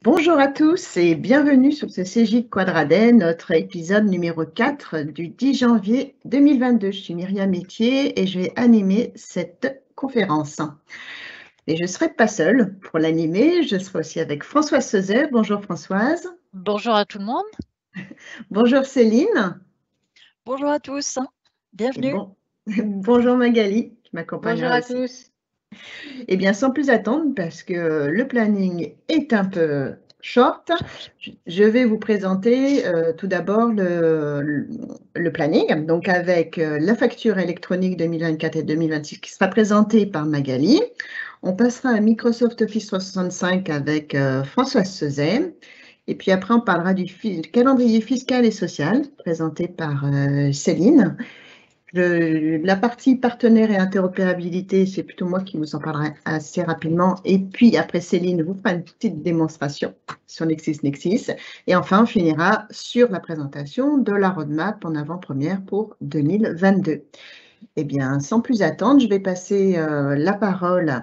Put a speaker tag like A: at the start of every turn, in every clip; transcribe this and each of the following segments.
A: Bonjour à tous et bienvenue sur ce CJ Quadradet, notre épisode numéro 4 du 10 janvier 2022. Je suis Myriam Etier et je vais animer cette conférence. Et je ne serai pas seule pour l'animer, je serai aussi avec Françoise Sauzet. Bonjour Françoise.
B: Bonjour à tout le monde.
A: Bonjour Céline.
B: Bonjour à tous. Bienvenue.
A: Bonjour Magali qui m'accompagnera aussi.
C: Bonjour à tous.
A: Eh bien, sans plus attendre, parce que le planning est un peu short, je vais vous présenter tout d'abord le planning, donc avec la facture électronique 2024 et 2026 qui sera présentée par Magali. On passera à Microsoft Office 365 avec Françoise Sauzet. Et puis après, on parlera du calendrier fiscal et social présenté par Céline. La partie partenaire et interopérabilité, c'est plutôt moi qui vous en parlerai assez rapidement. Et puis après, Céline vous fera une petite démonstration sur LexisNexis. Et enfin, on finira sur la présentation de la roadmap en avant-première pour 2022. Eh bien, sans plus attendre, je vais passer la parole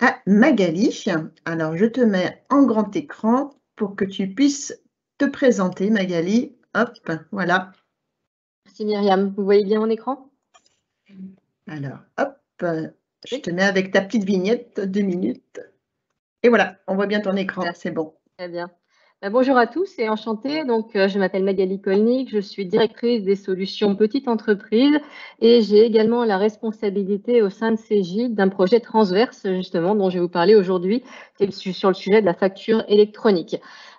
A: à Magali. Alors, je te mets en grand écran pour que tu puisses te présenter, Magali. Hop, voilà.
C: Merci Myriam. Vous voyez bien mon écran?
A: Alors, hop, je te mets avec ta petite vignette, 2 minutes. Et voilà, on voit bien ton écran, c'est bon.
C: Très bien. Bonjour à tous et enchantée. Donc, je m'appelle Magali Kolnick, je suis directrice des solutions petites entreprises et j'ai également la responsabilité au sein de CJ d'un projet transverse justement dont je vais vous parler aujourd'hui, c'est sur le sujet de la facture électronique.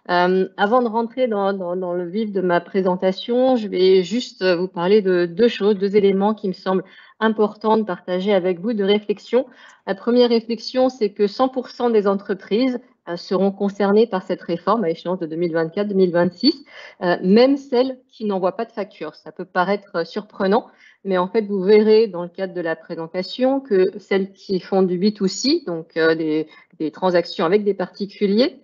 C: Avant de rentrer dans le vif de ma présentation, je vais juste vous parler de deux éléments qui me semblent importants de partager avec vous, de réflexion. La première réflexion, c'est que 100% des entreprises seront concernées par cette réforme à échéance de 2024-2026, même celles qui n'envoient pas de facture. Ça peut paraître surprenant, mais en fait, vous verrez dans le cadre de la présentation que celles qui font du B2C, donc des transactions avec des particuliers,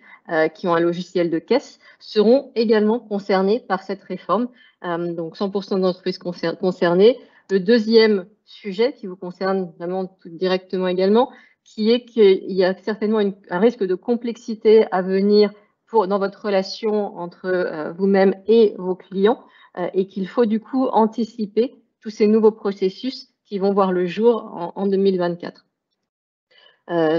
C: qui ont un logiciel de caisse, seront également concernés par cette réforme. Donc 100% d'entreprises concernées. Le deuxième sujet qui vous concerne vraiment tout directement également, qui est qu'il y a certainement un risque de complexité à venir dans votre relation entre vous-même et vos clients et qu'il faut du coup anticiper tous ces nouveaux processus qui vont voir le jour en 2024.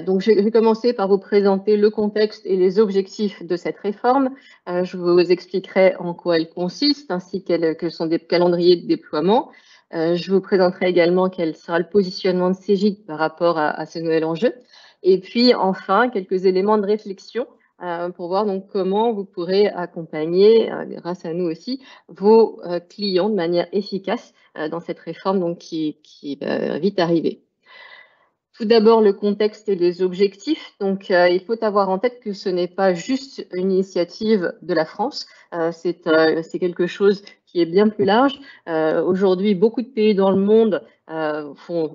C: Donc, je vais commencer par vous présenter le contexte et les objectifs de cette réforme. Je vous expliquerai en quoi elle consiste, ainsi quels sont des calendriers de déploiement. Je vous présenterai également quel sera le positionnement de CJ par rapport à ce nouvel enjeu. Et puis, enfin, quelques éléments de réflexion pour voir donc comment vous pourrez accompagner, grâce à nous aussi, vos clients de manière efficace dans cette réforme donc, qui va vite arriver. Tout d'abord, le contexte et les objectifs. Donc, il faut avoir en tête que ce n'est pas juste une initiative de la France, c'est quelque chose qui est bien plus large. Aujourd'hui, beaucoup de pays dans le monde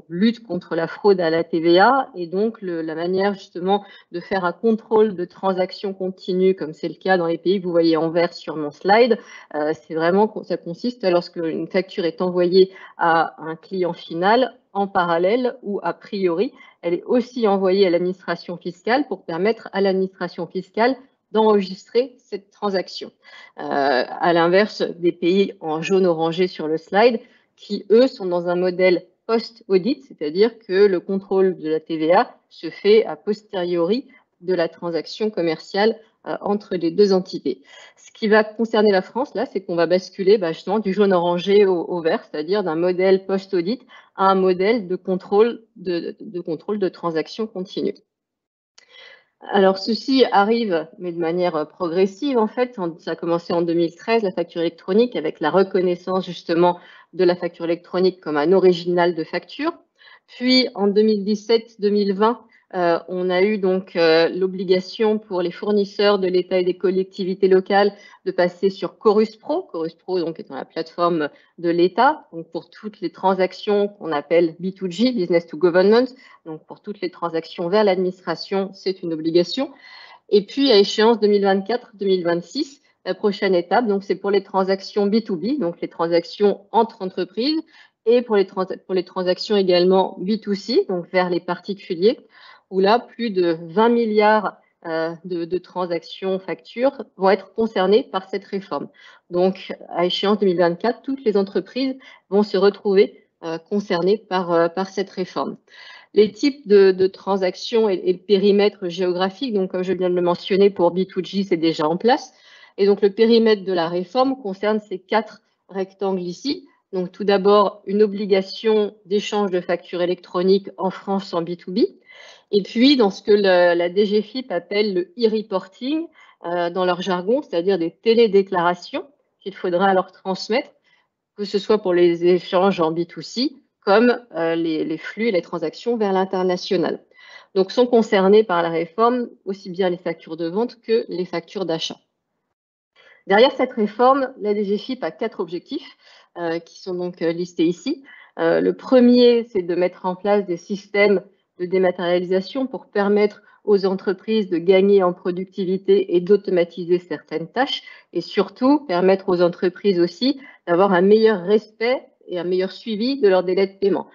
C: luttent contre la fraude à la TVA et donc la manière justement de faire un contrôle de transactions continues, comme c'est le cas dans les pays que vous voyez en vert sur mon slide, c'est vraiment, ça consiste lorsqu'une facture est envoyée à un client final, en parallèle ou a priori, elle est aussi envoyée à l'administration fiscale pour permettre à l'administration fiscale d'enregistrer cette transaction. À l'inverse des pays en jaune orangé sur le slide, qui eux sont dans un modèle post-audit, c'est-à-dire que le contrôle de la TVA se fait a posteriori de la transaction commerciale entre les deux entités. Ce qui va concerner la France, là, c'est qu'on va basculer justement du jaune orangé au vert, c'est-à-dire d'un modèle post-audit à un modèle de contrôle de transaction continue. Alors, ceci arrive, mais de manière progressive, en fait. Ça a commencé en 2013, la facture électronique, avec la reconnaissance, justement, de la facture électronique comme un original de facture. Puis, en 2017-2020, on a eu donc l'obligation pour les fournisseurs de l'État et des collectivités locales de passer sur Chorus Pro. Chorus Pro, donc, étant la plateforme de l'État, donc pour toutes les transactions qu'on appelle B2G, Business to Government, donc pour toutes les transactions vers l'administration, c'est une obligation. Et puis, à échéance 2024-2026, la prochaine étape, donc c'est pour les transactions B2B, donc les transactions entre entreprises, et pour les transactions également B2C, donc vers les particuliers, où là, plus de 20 milliards de transactions factures vont être concernées par cette réforme. Donc, à échéance 2024, toutes les entreprises vont se retrouver concernées par cette réforme. Les types de transactions et le périmètre géographique, donc comme je viens de le mentionner pour B2G, c'est déjà en place. Et donc, le périmètre de la réforme concerne ces 4 rectangles ici. Donc, tout d'abord, une obligation d'échange de factures électroniques en France en B2B. Et puis, dans ce que la DGFiP appelle le e-reporting, dans leur jargon, c'est-à-dire des télédéclarations qu'il faudra alors transmettre, que ce soit pour les échanges en B2C, comme les flux et les transactions vers l'international. Donc, sont concernés par la réforme aussi bien les factures de vente que les factures d'achat. Derrière cette réforme, la DGFiP a 4 objectifs qui sont donc listés ici. Le premier, c'est de mettre en place des systèmes de dématérialisation pour permettre aux entreprises de gagner en productivité et d'automatiser certaines tâches, et surtout permettre aux entreprises aussi d'avoir un meilleur respect et un meilleur suivi de leur délai de paiement.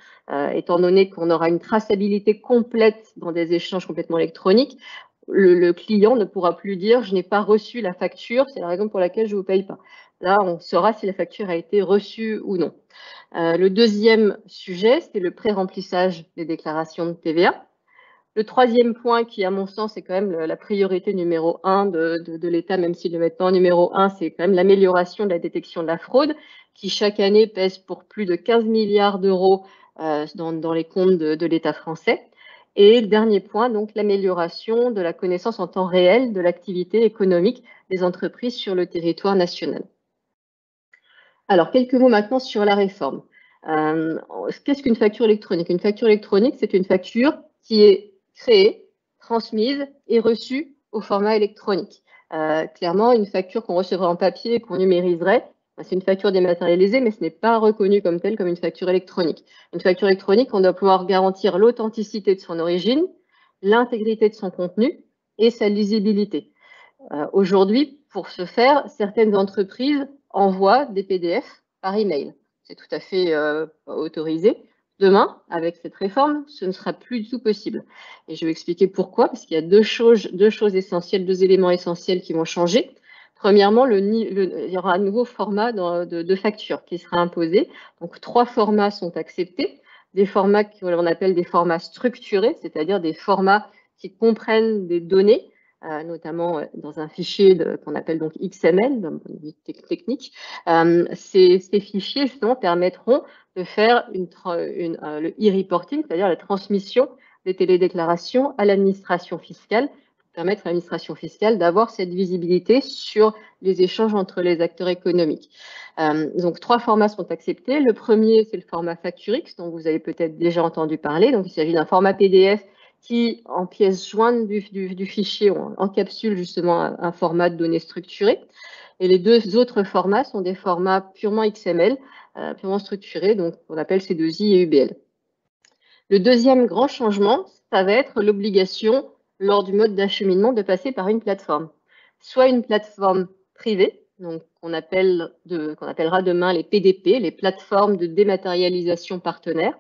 C: Étant donné qu'on aura une traçabilité complète dans des échanges complètement électroniques, le client ne pourra plus dire « je n'ai pas reçu la facture, c'est la raison pour laquelle je ne vous paye pas ». Là, on saura si la facture a été reçue ou non. Le deuxième sujet, c'est le pré-remplissage des déclarations de TVA. Le troisième point qui, à mon sens, est quand même la priorité numéro 1 de l'État, même s'il le met pas en numéro 1, c'est quand même l'amélioration de la détection de la fraude, qui chaque année pèse pour plus de 15 milliards d'euros dans les comptes de l'État français. Et le dernier point, donc l'amélioration de la connaissance en temps réel de l'activité économique des entreprises sur le territoire national. Alors, quelques mots maintenant sur la réforme. Qu'est-ce qu'une facture électronique? Une facture électronique, c'est une facture qui est créée, transmise et reçue au format électronique. Clairement, une facture qu'on recevrait en papier et qu'on numériserait, c'est une facture dématérialisée, mais ce n'est pas reconnu comme telle comme une facture électronique. Une facture électronique, on doit pouvoir garantir l'authenticité de son origine, l'intégrité de son contenu et sa lisibilité. Aujourd'hui, pour ce faire, certaines entreprises envoient des PDF par email. C'est tout à fait autorisé. Demain, avec cette réforme, ce ne sera plus du tout possible. Et je vais expliquer pourquoi, parce qu'il y a deux choses essentielles, 2 éléments essentiels qui vont changer. Premièrement, il y aura un nouveau format de facture qui sera imposé. Donc, 3 formats sont acceptés. Des formats qu'on appelle des formats structurés, c'est-à-dire des formats qui comprennent des données, notamment dans un fichier qu'on appelle donc XML, d'un point de vue technique. Ces fichiers, justement, permettront de faire le e-reporting, c'est-à-dire la transmission des télédéclarations à l'administration fiscale, pour permettre à l'administration fiscale d'avoir cette visibilité sur les échanges entre les acteurs économiques. Donc, 3 formats sont acceptés. Le premier, c'est le format FactureX, dont vous avez peut-être déjà entendu parler. Donc, il s'agit d'un format PDF qui, en pièce jointe du fichier, encapsule justement un format de données structurées. Et les 2 autres formats sont des formats purement XML, purement structurés, donc on appelle C2I et UBL. Le deuxième grand changement, ça va être l'obligation, lors du mode d'acheminement, de passer par une plateforme. Soit une plateforme privée, donc qu'on appellera demain les PDP, les plateformes de dématérialisation partenaires,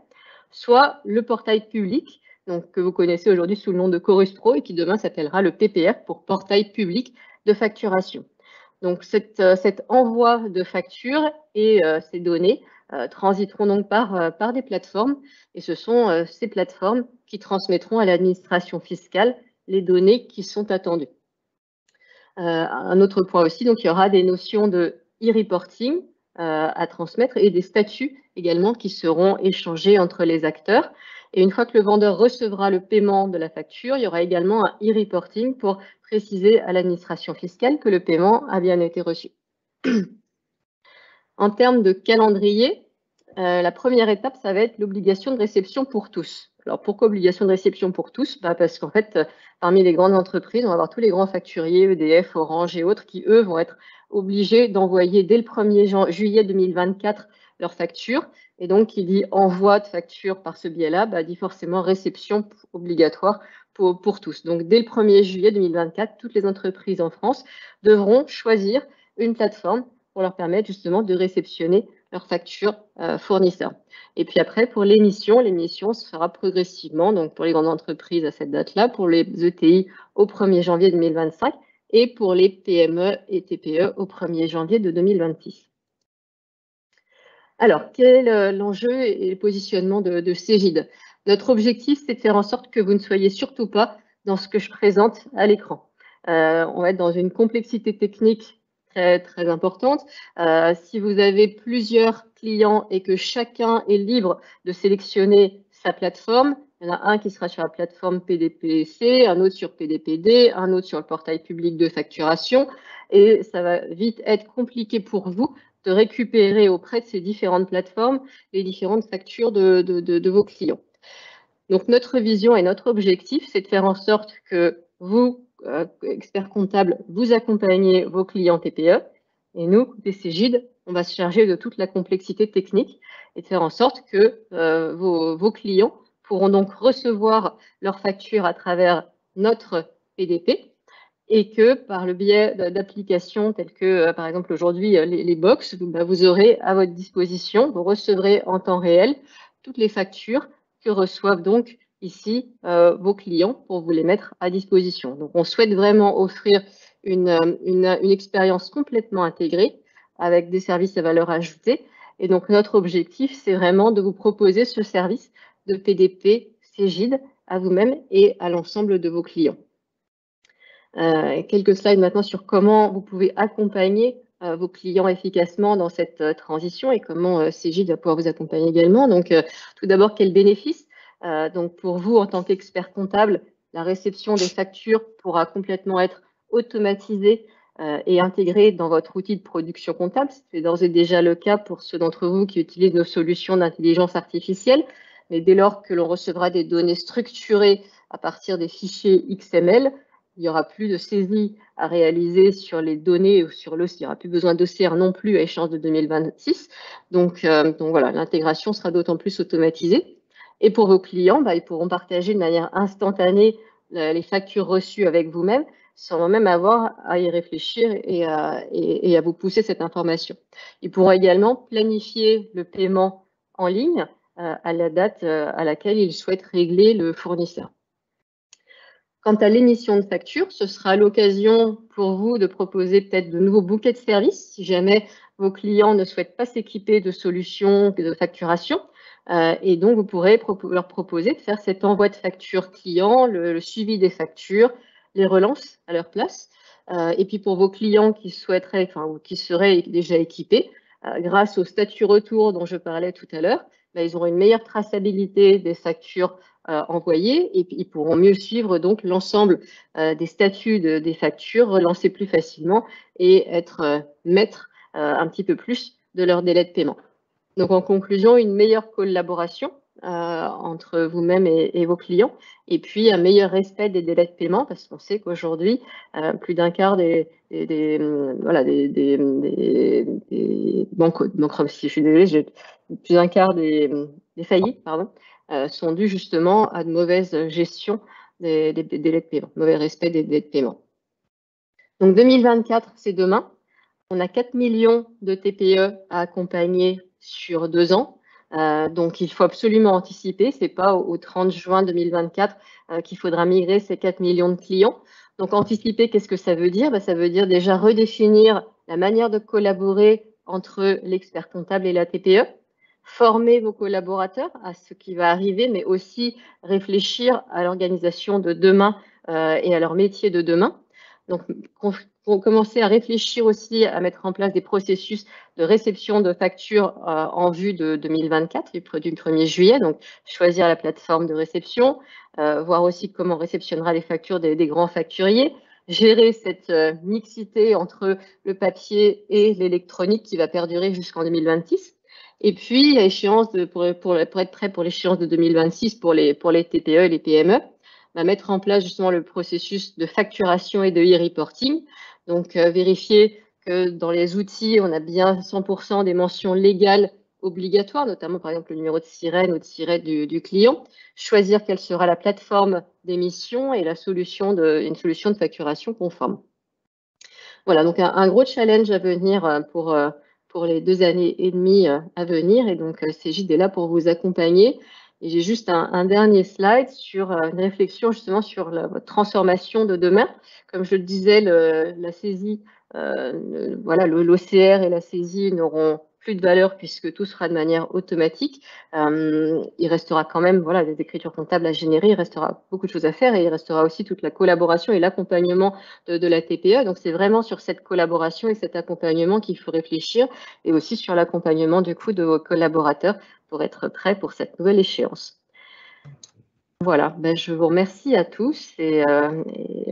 C: soit le portail public, donc, que vous connaissez aujourd'hui sous le nom de Chorus Pro et qui demain s'appellera le PPF pour portail public de facturation. Donc, cet envoi de factures et ces données transiteront donc par des plateformes, et ce sont ces plateformes qui transmettront à l'administration fiscale les données qui sont attendues. Un autre point aussi, donc il y aura des notions de e-reporting à transmettre et des statuts également qui seront échangés entre les acteurs. Et une fois que le vendeur recevra le paiement de la facture, il y aura également un e-reporting pour préciser à l'administration fiscale que le paiement a bien été reçu. En termes de calendrier, la première étape, ça va être l'obligation de réception pour tous. Alors, pourquoi obligation de réception pour tous? Parce qu'en fait, parmi les grandes entreprises, on va avoir tous les grands facturiers, EDF, Orange et autres, qui, eux, vont être obligés d'envoyer dès le 1er juillet 2024 leurs factures. Et donc, qui dit envoi de facture par ce biais-là, dit forcément réception obligatoire pour tous. Donc, dès le 1er juillet 2024, toutes les entreprises en France devront choisir une plateforme pour leur permettre justement de réceptionner leur facture fournisseur. Et puis après, pour l'émission se fera progressivement, donc pour les grandes entreprises à cette date-là, pour les ETI au 1er janvier 2025 et pour les PME et TPE au 1er janvier de 2026. Alors, quel est l'enjeu et le positionnement de Cegid? Notre objectif, c'est de faire en sorte que vous ne soyez surtout pas dans ce que je présente à l'écran. On va être dans une complexité technique très, très importante. Si vous avez plusieurs clients et que chacun est libre de sélectionner sa plateforme, il y en a un qui sera sur la plateforme PDPC, un autre sur PDPD, un autre sur le portail public de facturation, et ça va vite être compliqué pour vous de récupérer auprès de ces différentes plateformes les différentes factures de vos clients. Donc, notre vision et notre objectif, c'est de faire en sorte que vous, experts comptables, vous accompagnez vos clients TPE. Et nous, côté Cegid, on va se charger de toute la complexité technique et de faire en sorte que vos clients pourront donc recevoir leurs factures à travers notre PDP et que par le biais d'applications telles que, par exemple, aujourd'hui, les box, vous aurez à votre disposition, vous recevrez en temps réel toutes les factures que reçoivent donc ici vos clients pour vous les mettre à disposition. Donc, on souhaite vraiment offrir une expérience complètement intégrée avec des services à valeur ajoutée. Et donc, notre objectif, c'est vraiment de vous proposer ce service de PDP Cegid à vous-même et à l'ensemble de vos clients. Quelques slides maintenant sur comment vous pouvez accompagner vos clients efficacement dans cette transition et comment Cegid va pouvoir vous accompagner également. Donc, tout d'abord, quels bénéfices? Donc, pour vous, en tant qu'expert comptable, la réception des factures pourra complètement être automatisée et intégrée dans votre outil de production comptable. C'est d'ores et déjà le cas pour ceux d'entre vous qui utilisent nos solutions d'intelligence artificielle. Mais dès lors que l'on recevra des données structurées à partir des fichiers XML, il n'y aura plus de saisie à réaliser sur les données ou sur l'OCR. Il n'y aura plus besoin d'OCR non plus à échéance de 2026. Donc voilà, l'intégration sera d'autant plus automatisée. Et pour vos clients, ils pourront partager de manière instantanée les factures reçues avec vous-même sans même avoir à y réfléchir et à vous pousser cette information. Ils pourront également planifier le paiement en ligne à la date à laquelle ils souhaitent régler le fournisseur. Quant à l'émission de facture, ce sera l'occasion pour vous de proposer peut-être de nouveaux bouquets de services si jamais vos clients ne souhaitent pas s'équiper de solutions de facturation. Et donc, vous pourrez leur proposer de faire cet envoi de facture client, le suivi des factures, les relances à leur place. Et puis, pour vos clients qui souhaiteraient, ou qui seraient déjà équipés, grâce au statut retour dont je parlais tout à l'heure, ils auront une meilleure traçabilité des factures envoyés et puis ils pourront mieux suivre donc l'ensemble des statuts des factures, relancer plus facilement et être maître un petit peu plus de leur délai de paiement. Donc en conclusion, une meilleure collaboration entre vous-même et vos clients et puis un meilleur respect des délais de paiement parce qu'on sait qu'aujourd'hui, plus d'un quart des banques, si je suis désolée, plus d'un quart des faillites, pardon, sont dus justement à de mauvaises gestion des délais de paiement, mauvais respect des délais de paiement. Donc 2024, c'est demain. On a 4 millions de TPE à accompagner sur 2 ans. Donc, il faut absolument anticiper. Ce n'est pas au 30 juin 2024 qu'il faudra migrer ces 4 millions de clients. Donc, anticiper, qu'est-ce que ça veut dire? Ça veut dire déjà redéfinir la manière de collaborer entre l'expert comptable et la TPE, former vos collaborateurs à ce qui va arriver, mais aussi réfléchir à l'organisation de demain et à leur métier de demain. Donc, commencer à réfléchir aussi à mettre en place des processus de réception de factures en vue de 2024, du 1er juillet. Donc, choisir la plateforme de réception, voir aussi comment on réceptionnera les factures des grands facturiers, gérer cette mixité entre le papier et l'électronique qui va perdurer jusqu'en 2026. Et puis, à échéance pour être prêt pour l'échéance de 2026 pour les TPE et les PME, mettre en place justement le processus de facturation et de e-reporting. Donc, vérifier que dans les outils, on a bien 100% des mentions légales obligatoires, notamment par exemple le numéro de sirène ou de siret du client. Choisir quelle sera la plateforme d'émission et une solution de facturation conforme. Voilà, donc un gros challenge à venir pour pour les 2 années et demie à venir. Et donc, Cegid est là pour vous accompagner. Et j'ai juste un dernier slide sur une réflexion justement sur votre transformation de demain. Comme je le disais, la saisie, voilà, l'OCR et la saisie n'auront plus de valeur puisque tout sera de manière automatique. Il restera quand même voilà, des écritures comptables à générer, il restera beaucoup de choses à faire et il restera aussi toute la collaboration et l'accompagnement de la TPE. Donc, c'est vraiment sur cette collaboration et cet accompagnement qu'il faut réfléchir et aussi sur l'accompagnement du coup de vos collaborateurs pour être prêts pour cette nouvelle échéance. Voilà, ben, je vous remercie à tous et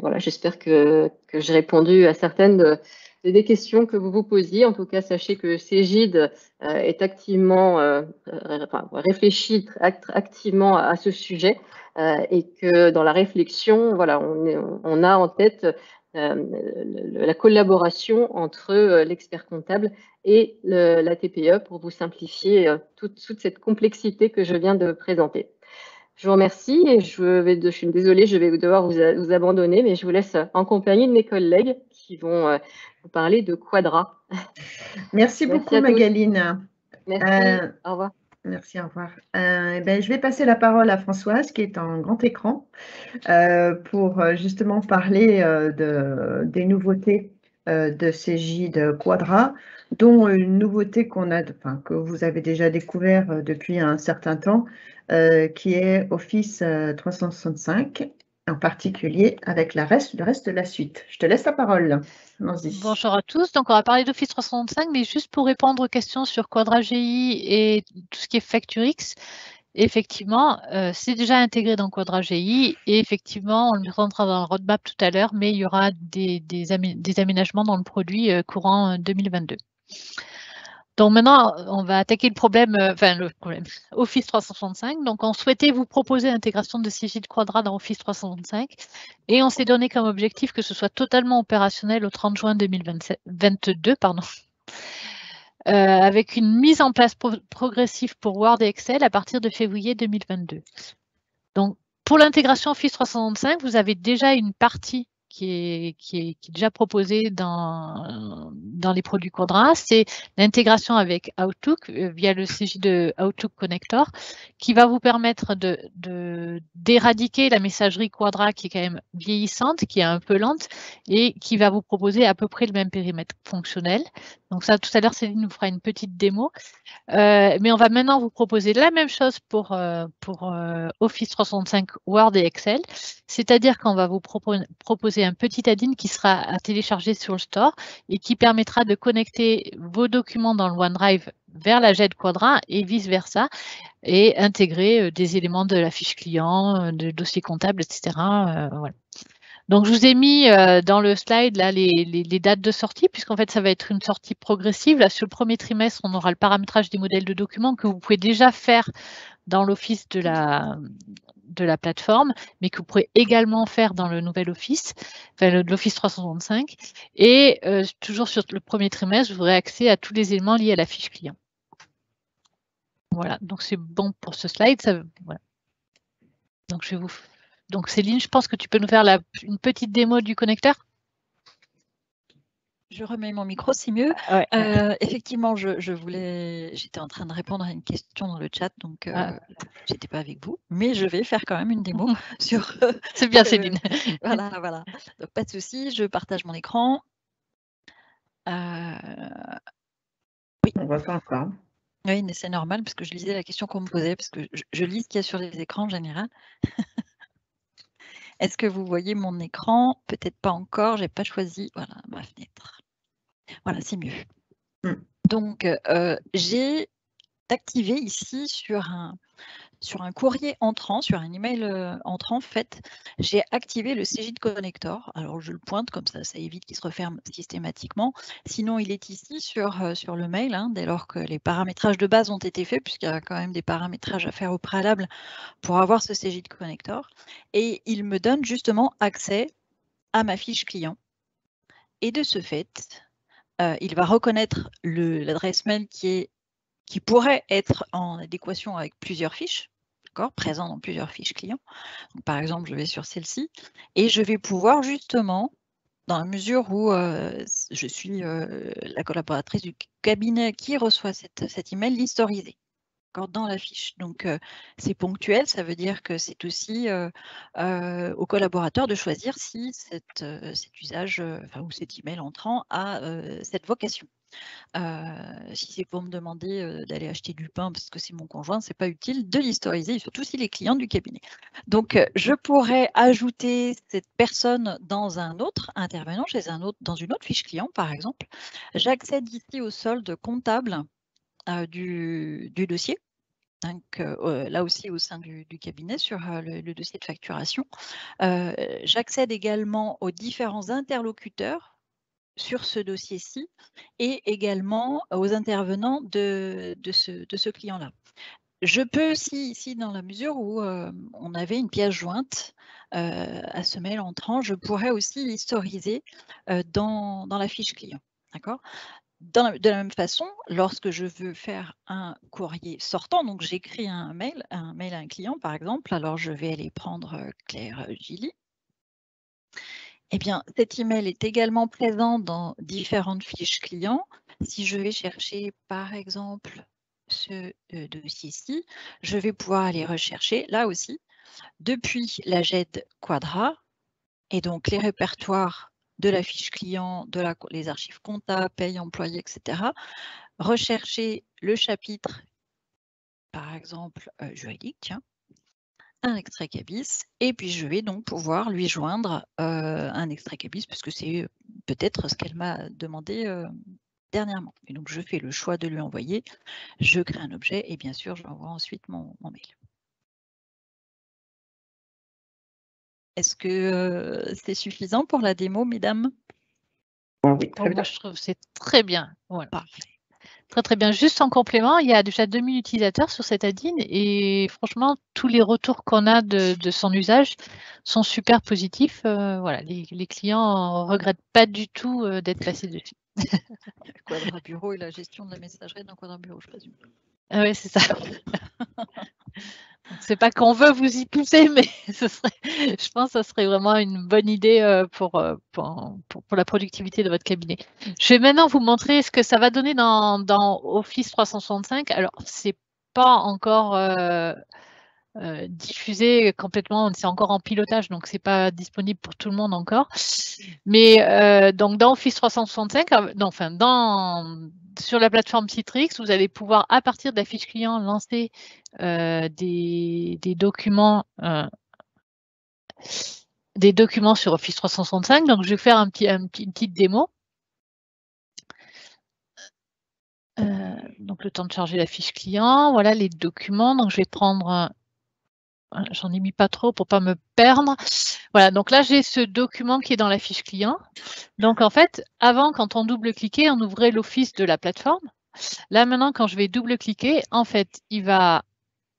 C: voilà, j'espère que j'ai répondu à certaines des questions que vous vous posiez. En tout cas, sachez que Cegid est activement réfléchit activement à ce sujet et que dans la réflexion, voilà, on a en tête la collaboration entre l'expert comptable et la TPE pour vous simplifier toute cette complexité que je viens de présenter. Je vous remercie et je suis désolée, je vais devoir vous abandonner, mais je vous laisse en compagnie de mes collègues qui vont vous parler de Quadra.
A: Merci beaucoup, Magaline.
C: Merci, au revoir.
A: Merci, au revoir. Je vais passer la parole à Françoise, qui est en grand écran, pour justement parler des nouveautés de Cegid Quadra, dont une nouveauté que vous avez déjà découvert depuis un certain temps, qui est Office 365, en particulier avec le reste de la suite. Je te laisse la parole.
B: Bonjour à tous. Donc, on va parler d'Office 365, mais juste pour répondre aux questions sur Quadra GI et tout ce qui est FactureX. Effectivement, c'est déjà intégré dans Quadra GI et effectivement, on le rentrera dans le roadmap tout à l'heure, mais il y aura des aménagements dans le produit courant 2022. Donc maintenant, on va attaquer le problème Office 365. Donc, on souhaitait vous proposer l'intégration de Cegid Quadra dans Office 365 et on s'est donné comme objectif que ce soit totalement opérationnel au 30 juin 2022, avec une mise en place progressive pour Word et Excel à partir de février 2022. Donc, pour l'intégration Office 365, vous avez déjà une partie qui est déjà proposée dans les produits Quadra, c'est l'intégration avec Outlook via le Cegid de Outlook Connector, qui va vous permettre d'éradiquer la messagerie Quadra qui est quand même vieillissante, qui est un peu lente, et qui va vous proposer à peu près le même périmètre fonctionnel. Donc ça, tout à l'heure, Céline nous fera une petite démo. Mais on va maintenant vous proposer la même chose pour Office 365, Word et Excel, c'est-à-dire qu'on va vous proposer un petit add-in qui sera à télécharger sur le store et qui permettra de connecter vos documents dans le OneDrive vers la JED Quadra et vice-versa, et intégrer des éléments de la fiche client, de dossier comptable, etc. Voilà. Donc, je vous ai mis dans le slide là, les dates de sortie, puisqu'en fait, ça va être une sortie progressive. Là, sur le premier trimestre, on aura le paramétrage des modèles de documents que vous pouvez déjà faire dans l'Office de la plateforme, mais que vous pourrez également faire dans le nouvel Office, l'Office 365. Et toujours sur le premier trimestre, vous aurez accès à tous les éléments liés à la fiche client. Voilà, donc c'est bon pour ce slide. Voilà. Donc, Donc, Céline, je pense que tu peux nous faire une petite démo du connecteur.
D: Je remets mon micro, c'est mieux.
B: Ouais.
D: Effectivement, j'étais en train de répondre à une question dans le chat, donc j'étais pas avec vous, mais je vais faire quand même une démo sur.
B: C'est bien, Céline.
D: Voilà. Donc, pas de souci, je partage mon écran. Oui.
A: On voit pas encore.
D: Oui, mais c'est normal parce que je lisais la question qu'on me posait, parce que je lis ce qu'il y a sur les écrans en général. Est-ce que vous voyez mon écran? Peut-être pas encore, j'ai pas choisi. Voilà, ma fenêtre. Voilà, c'est mieux. Donc, j'ai activé ici sur un courrier entrant, sur un email entrant, en fait, j'ai activé le Cegid Connector. Alors, je le pointe comme ça évite qu'il se referme systématiquement. Sinon, il est ici sur le mail, hein, dès lors que les paramétrages de base ont été faits, puisqu'il y a quand même des paramétrages à faire au préalable pour avoir ce Cegid Connector. Et il me donne justement accès à ma fiche client. Et de ce fait, il va reconnaître l'adresse mail qui pourrait être en adéquation avec plusieurs fiches, présent dans plusieurs fiches clients. Donc, par exemple, je vais sur celle-ci et je vais pouvoir justement dans la mesure où je suis la collaboratrice du cabinet qui reçoit cet email historisé dans la fiche. Donc, c'est ponctuel, ça veut dire que c'est aussi au collaborateur de choisir si cet usage ou cet email entrant a cette vocation. Si c'est pour me demander d'aller acheter du pain parce que c'est mon conjoint, c'est pas utile de l'historiser, surtout si les clients du cabinet. Donc, je pourrais ajouter cette personne dans un autre intervenant, dans une autre fiche client, par exemple. J'accède ici au solde comptable du dossier. Donc, là aussi au sein du cabinet sur le dossier de facturation. J'accède également aux différents interlocuteurs sur ce dossier-ci et également aux intervenants de ce client-là. Je peux aussi, ici, dans la mesure où on avait une pièce jointe à ce mail entrant, je pourrais aussi historiser dans la fiche client. D'accord ? De la même façon, lorsque je veux faire un courrier sortant, donc j'écris un mail à un client, par exemple, alors je vais aller prendre Claire Gilly. Eh bien, cet email est également présent dans différentes fiches clients. Si je vais chercher, par exemple, ce dossier-ci, je vais pouvoir aller rechercher, là aussi, depuis la GED Quadra, et donc les répertoires de la fiche client, les archives comptables, paye, employé, etc. Rechercher le chapitre, par exemple, juridique, tiens, un extrait CABIS, et puis je vais donc pouvoir lui joindre un extrait CABIS, puisque c'est peut-être ce qu'elle m'a demandé dernièrement. Et donc je fais le choix de lui envoyer, je crée un objet, et bien sûr, je lui envoie ensuite mon mail. Est-ce que c'est suffisant pour la démo, mesdames?
A: Oui, très bien.
B: Moi, je trouve que c'est très bien. Voilà.
D: Parfait.
B: Très, très bien. Juste en complément, il y a déjà 2000 utilisateurs sur cette add-in et franchement, tous les retours qu'on a de son usage sont super positifs. Voilà, les clients ne regrettent pas du tout d'être passés dessus.
D: Quadra Bureau et la gestion de la messagerie dans Quadra Bureau, je présume.
B: Ah oui, c'est ça. C'est pas qu'on veut vous y pousser, mais je pense que ce serait vraiment une bonne idée pour la productivité de votre cabinet. Je vais maintenant vous montrer ce que ça va donner dans Office 365. Alors, c'est pas encore diffusé complètement, c'est encore en pilotage, donc c'est pas disponible pour tout le monde encore. Mais donc dans Office 365, sur la plateforme Citrix, vous allez pouvoir, à partir de la fiche client, lancer des documents sur Office 365. Donc, je vais faire une petite démo. Donc, le temps de charger la fiche client. Voilà les documents. Donc, je vais prendre... J'en ai mis pas trop pour pas me perdre. Voilà, donc là, j'ai ce document qui est dans la fiche client. Donc, en fait, avant, quand on double-cliquait, on ouvrait l'Office de la plateforme. Là, maintenant, quand je vais double-cliquer, en fait, il va...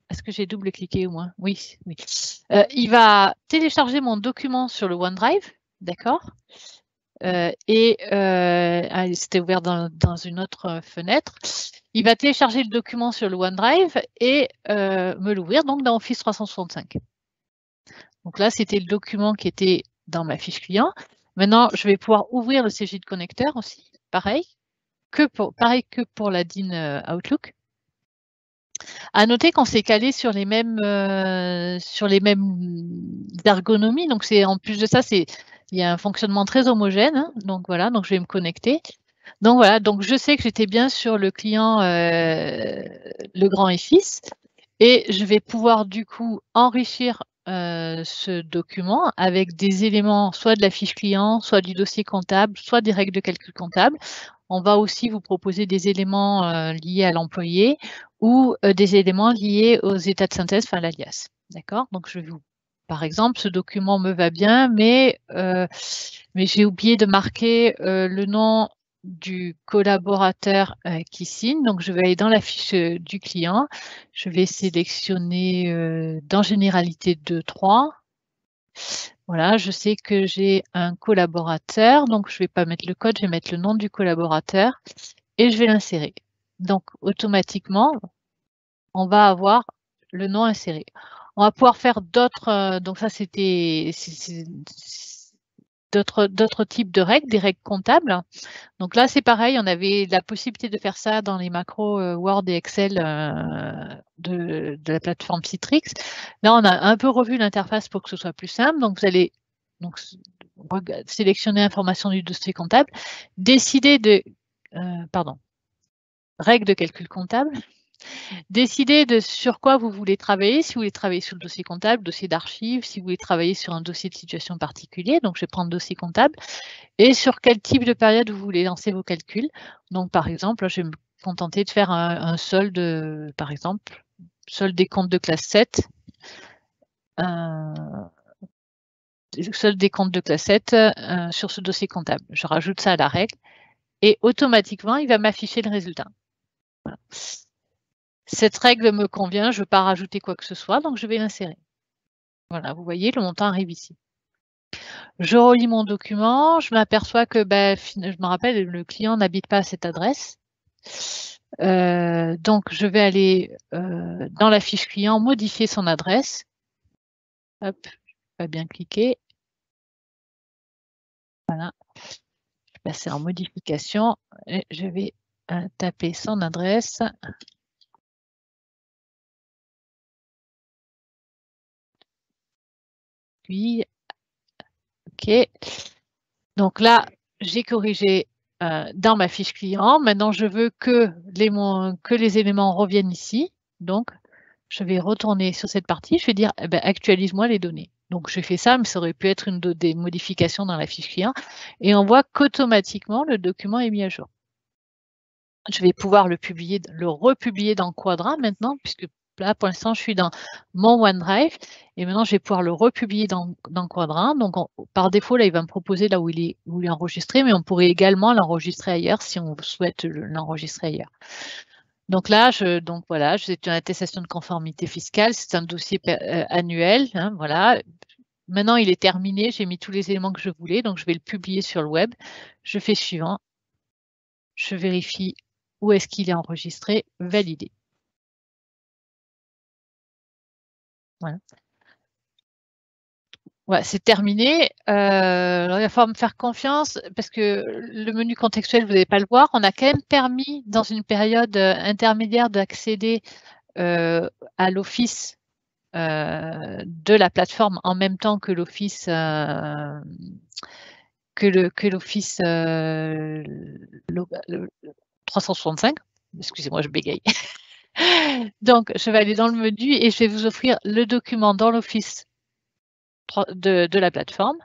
B: Est-ce que j'ai double-cliqué au moins? Oui. Il va télécharger mon document sur le OneDrive, d'accord? C'était ouvert dans une autre fenêtre. Il va télécharger le document sur le OneDrive et me l'ouvrir donc dans Office 365. Donc là, c'était le document qui était dans ma fiche client. Maintenant, je vais pouvoir ouvrir le CJ de connecteur aussi, pareil que pour la DIN Outlook. À noter qu'on s'est calé sur les mêmes ergonomies. Donc, en plus de ça, il y a un fonctionnement très homogène. Hein. Donc, voilà, donc je vais me connecter. Donc, voilà, donc je sais que j'étais bien sur le client Legrand et Fils. Et je vais pouvoir, du coup, enrichir ce document avec des éléments, soit de la fiche client, soit du dossier comptable, soit des règles de calcul comptable. On va aussi vous proposer des éléments liés à l'employé ou des éléments liés aux états de synthèse, enfin l'alias. D'accord? Donc, par exemple, ce document me va bien, mais j'ai oublié de marquer le nom du collaborateur qui signe. Donc, je vais aller dans la fiche du client. Je vais sélectionner dans Généralité 2.3. Voilà, je sais que j'ai un collaborateur, donc je ne vais pas mettre le code, je vais mettre le nom du collaborateur et je vais l'insérer. Donc, automatiquement, on va avoir le nom inséré. On va pouvoir faire d'autres, donc ça c'était d'autres types de règles, des règles comptables. Donc là, c'est pareil, on avait la possibilité de faire ça dans les macros Word et Excel de la plateforme Citrix. Là, on a un peu revu l'interface pour que ce soit plus simple. Donc, vous allez sélectionner information du dossier comptable, décider de, règles de calcul comptable, décider de sur quoi vous voulez travailler, si vous voulez travailler sur le dossier comptable, dossier d'archives, si vous voulez travailler sur un dossier de situation particulier, donc je vais prendre dossier comptable, et sur quel type de période vous voulez lancer vos calculs. Donc par exemple, je vais me contenter de faire un solde, par exemple, solde des comptes de classe 7, solde des comptes de classe 7 sur ce dossier comptable. Je rajoute ça à la règle, et automatiquement, il va m'afficher le résultat. Voilà. Cette règle me convient, je ne veux pas rajouter quoi que ce soit, donc je vais l'insérer. Voilà, vous voyez, le montant arrive ici. Je relis mon document, je m'aperçois que, je me rappelle, le client n'habite pas à cette adresse. Donc, je vais aller dans la fiche client, modifier son adresse. Hop, je vais bien cliquer. Voilà. Je vais passer en modification et je vais taper son adresse. Puis, OK. Donc là, j'ai corrigé dans ma fiche client. Maintenant, je veux que les éléments reviennent ici. Donc, je vais retourner sur cette partie. Je vais dire, actualise-moi les données. Donc, je fais ça, mais ça aurait pu être des modifications dans la fiche client. Et on voit qu'automatiquement, le document est mis à jour. Je vais pouvoir le republier dans Quadra maintenant, puisque là, pour l'instant, je suis dans mon OneDrive. Et maintenant, je vais pouvoir le republier dans Quadra. Donc, par défaut, là, il va me proposer là où il est enregistré, mais on pourrait également l'enregistrer ailleurs si on souhaite l'enregistrer ailleurs. Donc là, voilà, c'est une attestation de conformité fiscale. C'est un dossier annuel. Hein, voilà. Maintenant, il est terminé. J'ai mis tous les éléments que je voulais. Donc, je vais le publier sur le web. Je fais suivant. Je vérifie où est-ce qu'il est enregistré. Valider. Voilà. Voilà, c'est terminé. Alors, il va falloir me faire confiance parce que le menu contextuel, vous n'allez pas le voir. On a quand même permis, dans une période intermédiaire, d'accéder à l'office de la plateforme en même temps que l'office l'office 365. Excusez-moi, je bégaye. Donc, je vais aller dans le menu et je vais vous offrir le document dans l'office de la plateforme.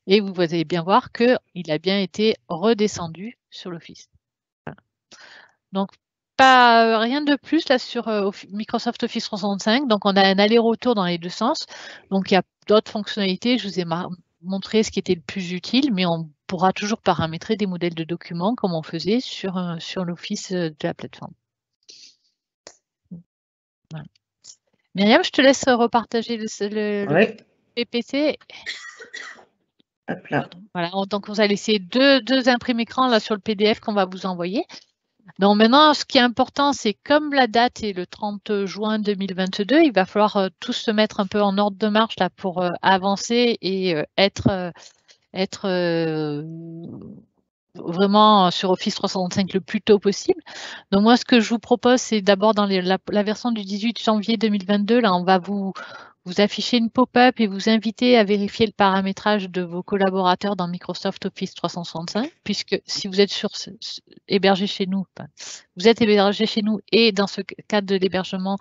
B: Et vous allez bien voir qu'il a bien été redescendu sur l'office. Voilà. Donc, rien de plus là sur Microsoft Office 365. Donc, on a un aller-retour dans les deux sens. Donc, il y a d'autres fonctionnalités. Je vous ai montré ce qui était le plus utile, mais on pourra toujours paramétrer des modèles de documents comme on faisait sur l'office de la plateforme. Voilà. Myriam, je te laisse repartager le PPT.
A: Hop là.
B: Voilà, donc vous allez laisser deux imprimes écran là sur le PDF qu'on va vous envoyer. Donc maintenant, ce qui est important, c'est comme la date est le 30 juin 2022, il va falloir tous se mettre un peu en ordre de marche là pour avancer et être vraiment sur Office 365 le plus tôt possible. Donc moi, ce que je vous propose, c'est d'abord dans la version du 18 janvier 2022, là, on va vous afficher une pop-up et vous inviter à vérifier le paramétrage de vos collaborateurs dans Microsoft Office 365, puisque si vous êtes hébergé chez nous, vous êtes hébergé chez nous et dans ce cadre de l'hébergement,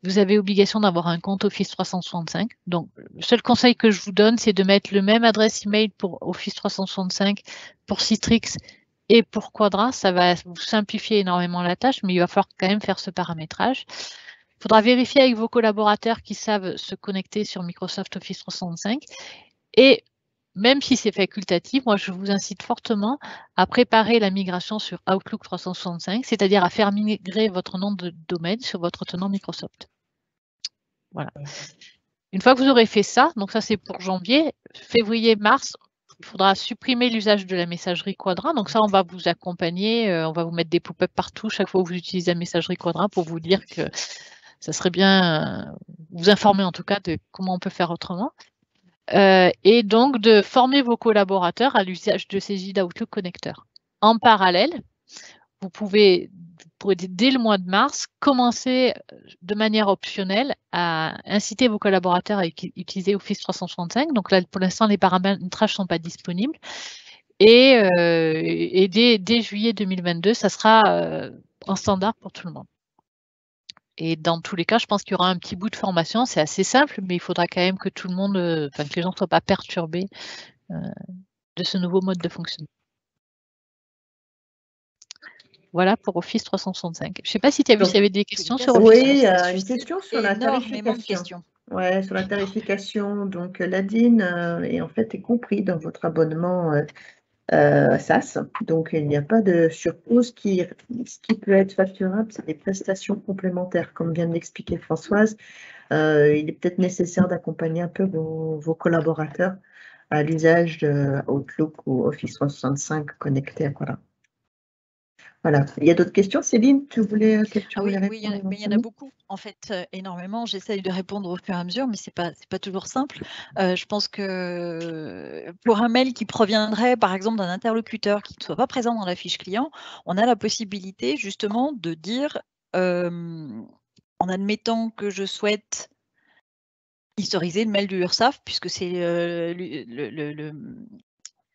B: vous avez obligation d'avoir un compte Office 365. Donc, le seul conseil que je vous donne, c'est de mettre le même adresse email pour Office 365, pour Citrix et pour Quadra. Ça va vous simplifier énormément la tâche, mais il va falloir quand même faire ce paramétrage. Il faudra vérifier avec vos collaborateurs qui savent se connecter sur Microsoft Office 365. Et même si c'est facultatif, moi, je vous incite fortement à préparer la migration sur Outlook 365, c'est-à-dire à faire migrer votre nom de domaine sur votre tenant Microsoft. Voilà. Une fois que vous aurez fait ça, donc ça c'est pour janvier, février, mars, il faudra supprimer l'usage de la messagerie Quadra. Donc ça, on va vous accompagner, on va vous mettre des pop-up partout chaque fois que vous utilisez la messagerie Quadra pour vous dire que ça serait bien vous informer en tout cas de comment on peut faire autrement. et donc de former vos collaborateurs à l'usage de ces Gid Outlook connecteurs. En parallèle, vous pourrez dès le mois de mars commencer de manière optionnelle à inciter vos collaborateurs à utiliser Office 365. Donc là, pour l'instant, les paramétrages ne sont pas disponibles. Et dès juillet 2022, ça sera en standard pour tout le monde. Et dans tous les cas, je pense qu'il y aura un petit bout de formation. C'est assez simple, mais il faudra quand même que tout le monde, que les gens ne soient pas perturbés de ce nouveau mode de fonctionnement. Voilà pour Office 365. Je ne sais pas si tu as vu s'il y avait des questions sur Office.
A: Oui, une question sur la tarification. Ouais, sur la tarification. Donc, l'ADIN est en fait compris dans votre abonnement SaaS. Donc, il n'y a pas de surcoût. Ce qui peut être facturable, c'est des prestations complémentaires. Comme vient de l'expliquer Françoise, il est peut-être nécessaire d'accompagner un peu vos collaborateurs à l'usage de Outlook ou Office 365 connecté. Voilà. Il y a d'autres questions, Céline? Tu voulais répondre?
D: Oui, il y en a beaucoup, en fait, énormément. J'essaye de répondre au fur et à mesure, mais c'est pas toujours simple. Je pense que pour un mail qui proviendrait, par exemple, d'un interlocuteur qui ne soit pas présent dans la fiche client, on a la possibilité justement de dire, en admettant que je souhaite historiser le mail de l'URSSAF, puisque c'est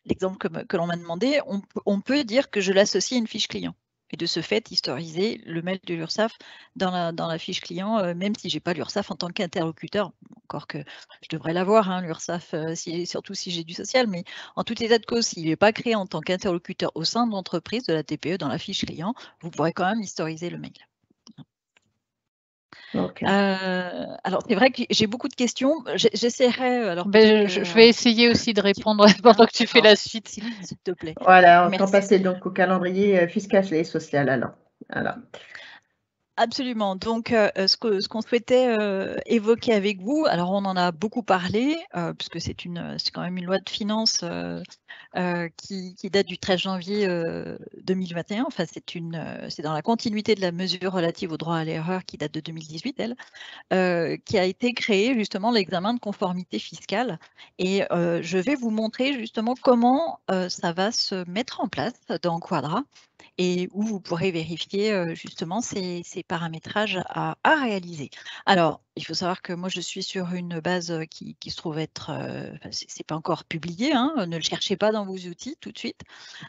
D: l'exemple que l'on m'a demandé, on peut dire que je l'associe à une fiche client. Et de ce fait, historiser le mail de l'URSSAF dans la fiche client, même si je n'ai pas l'URSSAF en tant qu'interlocuteur, encore que je devrais l'avoir, hein, l'URSSAF, surtout si j'ai du social, mais en tout état de cause, s'il n'est pas créé en tant qu'interlocuteur au sein de l'entreprise, de la TPE, dans la fiche client, vous pourrez quand même historiser le mail.
A: Okay.
D: Alors, c'est vrai que j'ai beaucoup de questions. J'essaierai.
B: Je vais essayer aussi de répondre pendant que tu fais la suite, s'il te plaît.
A: Voilà, on peut passer donc au calendrier fiscal et social alors.
D: Absolument. Donc, ce qu'on souhaitait évoquer avec vous, alors on en a beaucoup parlé, puisque c'est quand même une loi de finances qui date du 13 janvier 2021. Enfin, c'est dans la continuité de la mesure relative au droit à l'erreur qui date de 2018, qui a été créée justement l'examen de conformité fiscale. Et je vais vous montrer justement comment ça va se mettre en place dans Quadra, et où vous pourrez vérifier justement ces paramétrages à réaliser. Alors, il faut savoir que moi, je suis sur une base qui se trouve être, c'est pas encore publié, hein, ne le cherchez pas dans vos outils tout de suite,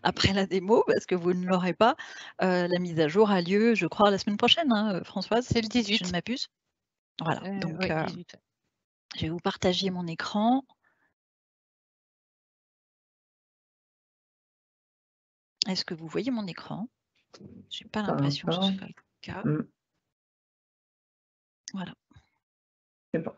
D: après la démo, parce que vous ne l'aurez pas. La mise à jour a lieu, je crois, la semaine prochaine, hein, Françoise?
B: C'est le 18.
D: Si je ne m'abuse. Voilà, donc
B: ouais, 18.
D: Je vais vous partager mon écran. Est-ce que vous voyez mon écran? Je n'ai pas l'impression que ce soit le cas. Voilà.
A: C'est bon.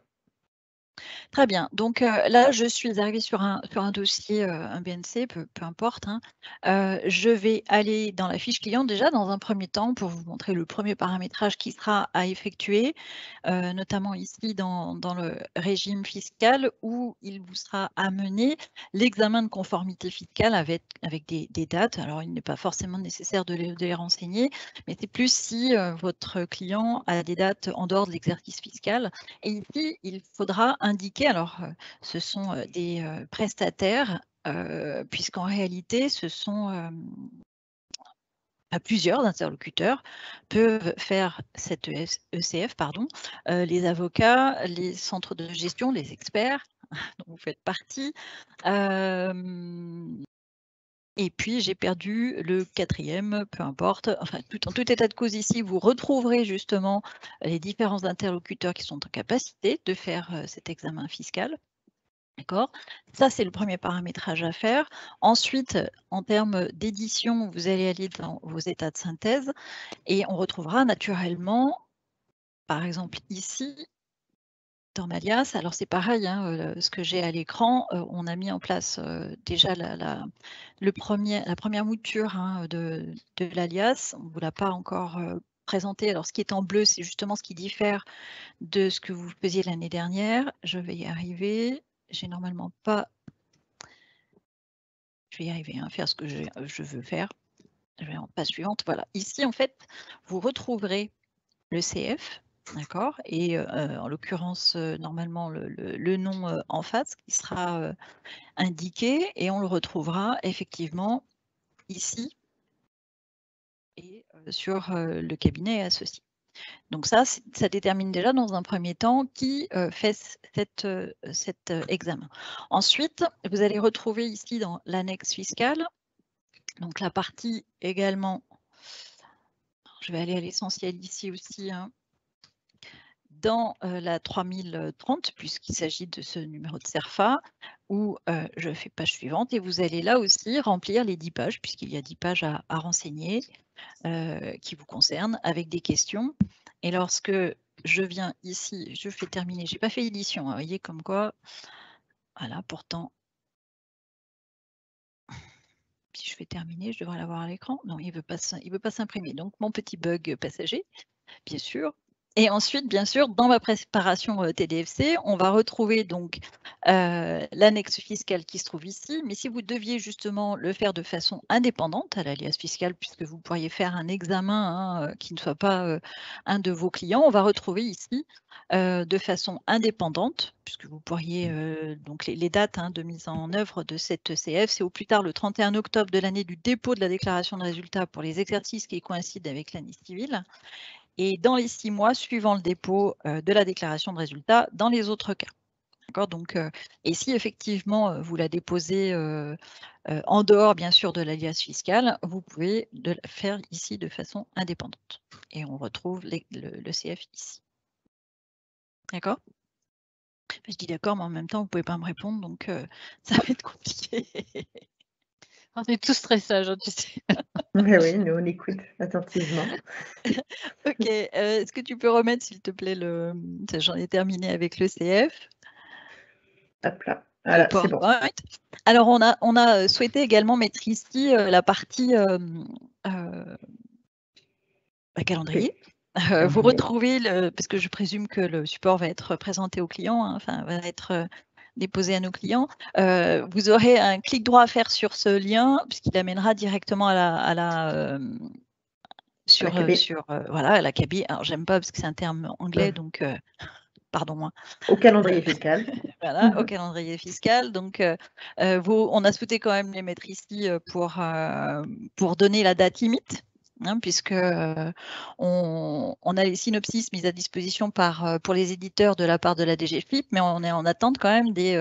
D: Très bien. Donc là, je suis arrivée sur un dossier, un BNC, peu importe, hein. Je vais aller dans la fiche client déjà dans un premier temps pour vous montrer le premier paramétrage qui sera à effectuer, notamment ici dans le régime fiscal où il vous sera amené l'examen de conformité fiscale avec des dates. Alors, il n'est pas forcément nécessaire de les renseigner, mais c'est plus si votre client a des dates en dehors de l'exercice fiscal. Et ici, il faudra indiquer, alors ce sont des prestataires, puisqu'en réalité, ce sont plusieurs interlocuteurs peuvent faire cette ECF, les avocats, les centres de gestion, les experts, dont vous faites partie. Et puis, j'ai perdu le quatrième, peu importe. Enfin, en tout état de cause ici, vous retrouverez justement les différents interlocuteurs qui sont en capacité de faire cet examen fiscal. D'accord? Ça, c'est le premier paramétrage à faire. Ensuite, en termes d'édition, vous allez aller dans vos états de synthèse et on retrouvera naturellement, par exemple ici, dans Malias, alors c'est pareil, hein, ce que j'ai à l'écran, on a mis en place déjà la première mouture, hein, de l'alias. On ne vous l'a pas encore présenté. Alors ce qui est en bleu, c'est justement ce qui diffère de ce que vous faisiez l'année dernière. Je vais y arriver. J'ai normalement pas. Je vais y arriver, hein, faire ce que je veux faire. Je vais en page suivante. Voilà. Ici, en fait, vous retrouverez le CF D'accord. Et en l'occurrence, normalement, le nom en face qui sera indiqué et on le retrouvera effectivement ici et sur le cabinet associé. Donc ça détermine déjà dans un premier temps qui fait cet examen. Ensuite, vous allez retrouver ici dans l'annexe fiscale, donc la partie également, je vais aller à l'essentiel ici aussi, hein, dans la 3030, puisqu'il s'agit de ce numéro de CERFA, où je fais page suivante, et vous allez là aussi remplir les 10 pages, puisqu'il y a 10 pages à renseigner qui vous concernent, avec des questions. Et lorsque je viens ici, je fais terminer, je n'ai pas fait édition, hein, vous voyez comme quoi, voilà, pourtant, si je fais terminer, je devrais l'avoir à l'écran. Non, il ne veut pas s'imprimer. Donc, mon petit bug passager, bien sûr. Et ensuite, bien sûr, dans ma préparation TDFC, on va retrouver donc l'annexe fiscale qui se trouve ici. Mais si vous deviez justement le faire de façon indépendante à l'alias fiscal, puisque vous pourriez faire un examen qui ne soit pas un de vos clients, on va retrouver ici de façon indépendante, puisque vous pourriez, donc les dates de mise en œuvre de cette ECF, c'est au plus tard le 31 octobre de l'année du dépôt de la déclaration de résultat pour les exercices qui coïncident avec l'année civile, et dans les 6 mois suivant le dépôt de la déclaration de résultat dans les autres cas. Donc, et si effectivement vous la déposez en dehors bien sûr de l'alias fiscal, vous pouvez le faire ici de façon indépendante. Et on retrouve le CF ici. D'accord ? Je dis d'accord, mais en même temps, vous ne pouvez pas me répondre, donc ça va être compliqué.
B: On est tous très sages, tu sais.
A: Oui, nous on écoute attentivement.
D: Ok, est-ce que tu peux remettre s'il te plaît le... J'en ai terminé avec le CF.
A: Hop là, voilà, c'est bon.
D: Alors on a souhaité également mettre ici la partie calendrier. Vous retrouvez, parce que je présume que le support va être présenté aux clients, hein, enfin va être déposé à nos clients. Vous aurez un clic droit à faire sur ce lien, puisqu'il amènera directement à la cabine. Alors j'aime pas parce que c'est un terme anglais, donc pardon.
A: Au calendrier fiscal.
D: Voilà, au calendrier fiscal. Donc on a souhaité quand même les mettre ici pour donner la date limite. Puisque on a les synopsis mis à disposition pour les éditeurs de la part de la DGFiP, mais on est en attente quand même du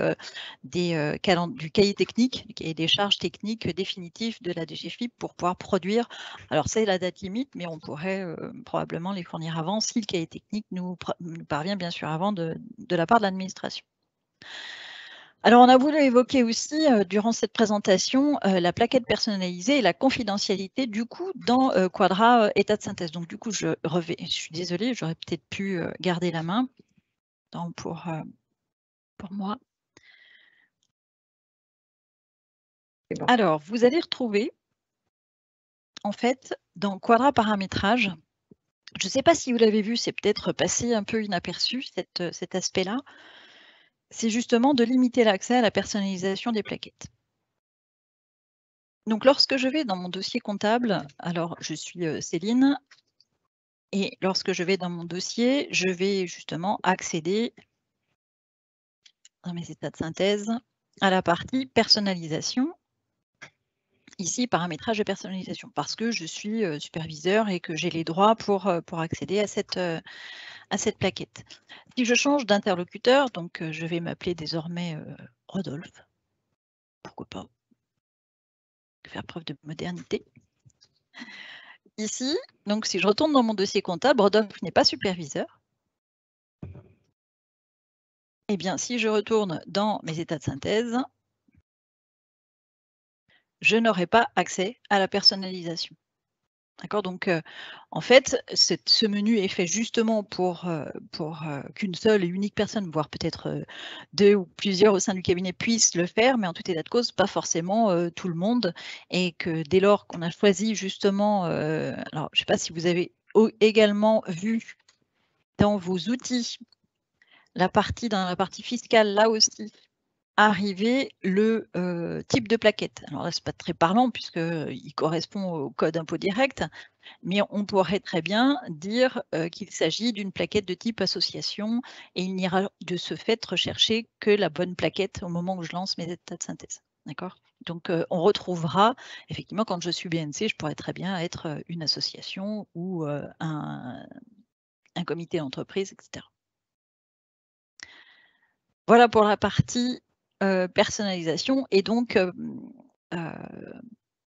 D: cahier technique, du cahier des charges techniques définitifs de la DGFiP pour pouvoir produire. Alors c'est la date limite, mais on pourrait probablement les fournir avant si le cahier technique nous parvient bien sûr avant de la part de l'administration. Alors, on a voulu évoquer aussi, durant cette présentation, la plaquette personnalisée et la confidentialité, du coup, dans Quadra état de synthèse. Donc, du coup, je suis désolée, j'aurais peut-être pu garder la main pour moi. Bon. Alors, vous allez retrouver, en fait, dans Quadra paramétrage, je ne sais pas si vous l'avez vu, c'est peut-être passé un peu inaperçu, cet aspect-là. C'est justement de limiter l'accès à la personnalisation des plaquettes. Donc, lorsque je vais dans mon dossier comptable, alors je suis Céline, et lorsque je vais dans mon dossier, je vais justement accéder dans mes états de synthèse à la partie personnalisation. Ici, paramétrage de personnalisation, parce que je suis superviseur et que j'ai les droits pour accéder à cette plaquette. Si je change d'interlocuteur, donc je vais m'appeler désormais Rodolphe. Pourquoi pas? Faire preuve de modernité. Ici, donc si je retourne dans mon dossier comptable, Rodolphe n'est pas superviseur. Eh bien, si je retourne dans mes états de synthèse, je n'aurai pas accès à la personnalisation. D'accord, donc en fait, ce menu est fait justement pour qu'une seule et unique personne, voire peut-être 2 ou plusieurs au sein du cabinet puissent le faire, mais en tout état de cause, pas forcément tout le monde. Et que dès lors qu'on a choisi justement, alors je ne sais pas si vous avez également vu dans vos outils, dans la partie fiscale, là aussi, arriver le type de plaquette. Alors là, ce n'est pas très parlant puisqu'il correspond au code impôt direct, mais on pourrait très bien dire qu'il s'agit d'une plaquette de type association et il n'ira de ce fait rechercher que la bonne plaquette au moment où je lance mes états de synthèse. D'accord ? Donc, on retrouvera, effectivement, quand je suis BNC, je pourrais très bien être une association ou un comité d'entreprise, etc. Voilà pour la partie personnalisation et donc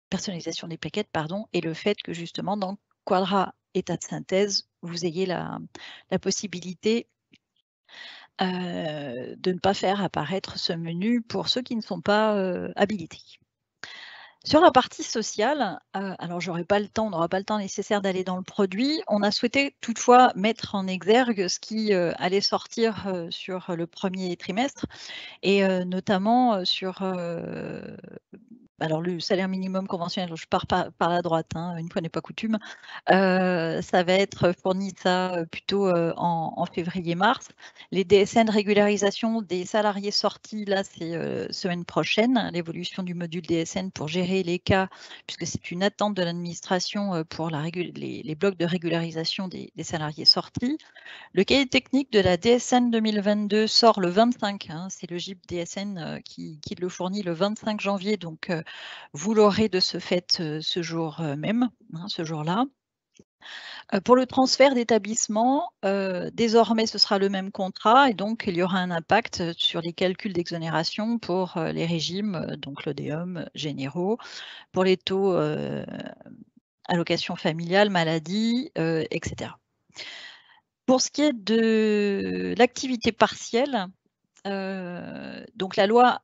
D: personnalisation des plaquettes, pardon, et le fait que justement dans Quadra état de synthèse, vous ayez la possibilité de ne pas faire apparaître ce menu pour ceux qui ne sont pas habilités. Sur la partie sociale, alors j'aurai pas le temps, on n'aura pas le temps nécessaire d'aller dans le produit. On a souhaité toutefois mettre en exergue ce qui allait sortir sur le premier trimestre et notamment sur alors le salaire minimum conventionnel, je pars par la droite, hein, une fois n'est pas coutume, ça va être fourni ça plutôt en février-mars. Les DSN régularisation des salariés sortis, là c'est semaine prochaine, l'évolution du module DSN pour gérer les cas, puisque c'est une attente de l'administration pour les blocs de régularisation des salariés sortis. Le cahier technique de la DSN 2022 sort le 25, hein, c'est le GIP DSN qui le fournit le 25 janvier, donc vous l'aurez de ce fait ce jour même, hein, ce jour-là. Pour le transfert d'établissement, désormais ce sera le même contrat et donc il y aura un impact sur les calculs d'exonération pour les régimes, donc l'ODEUM généraux, pour les taux allocation familiale, maladie, etc. Pour ce qui est de l'activité partielle, donc la loi,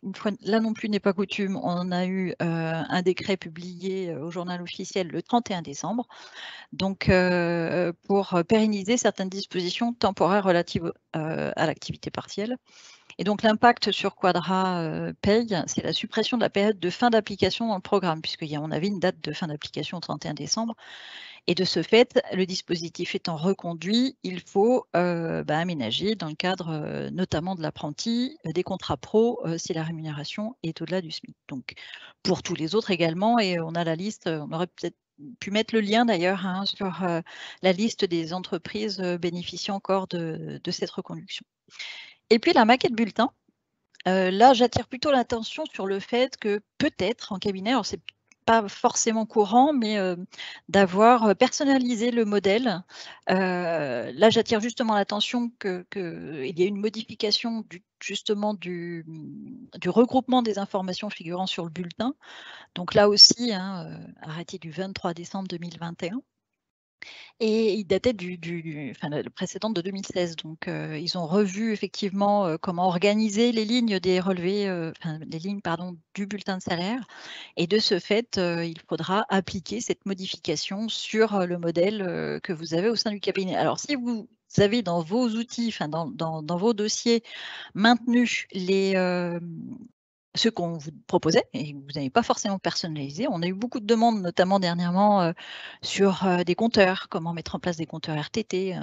D: une fois, là non plus n'est pas coutume, on a eu un décret publié au journal officiel le 31 décembre, donc pour pérenniser certaines dispositions temporaires relatives à l'activité partielle. Et donc l'impact sur Quadra Paye, c'est la suppression de la période de fin d'application dans le programme, puisqu'on avait une date de fin d'application au 31 décembre. Et de ce fait, le dispositif étant reconduit, il faut aménager dans le cadre notamment de l'apprenti, des contrats pro si la rémunération est au-delà du SMIC. Donc pour tous les autres également, et on a la liste, on aurait peut-être pu mettre le lien d'ailleurs hein, sur la liste des entreprises bénéficiant encore de cette reconduction. Et puis la maquette bulletin, là j'attire plutôt l'attention sur le fait que peut-être en cabinet, alors c'est pas forcément courant, mais d'avoir personnalisé le modèle. Là, j'attire justement l'attention qu'il y a une modification justement du regroupement des informations figurant sur le bulletin. Donc là aussi, hein, arrêté du 23 décembre 2021. Et il datait le précédent de 2016. Donc, ils ont revu effectivement comment organiser les lignes des relevés, les lignes pardon, du bulletin de salaire. Et de ce fait, il faudra appliquer cette modification sur le modèle que vous avez au sein du cabinet. Alors, si vous avez dans vos outils, dans vos dossiers maintenu ce qu'on vous proposait et vous n'avez pas forcément personnalisé. On a eu beaucoup de demandes, notamment dernièrement, sur des compteurs, comment mettre en place des compteurs RTT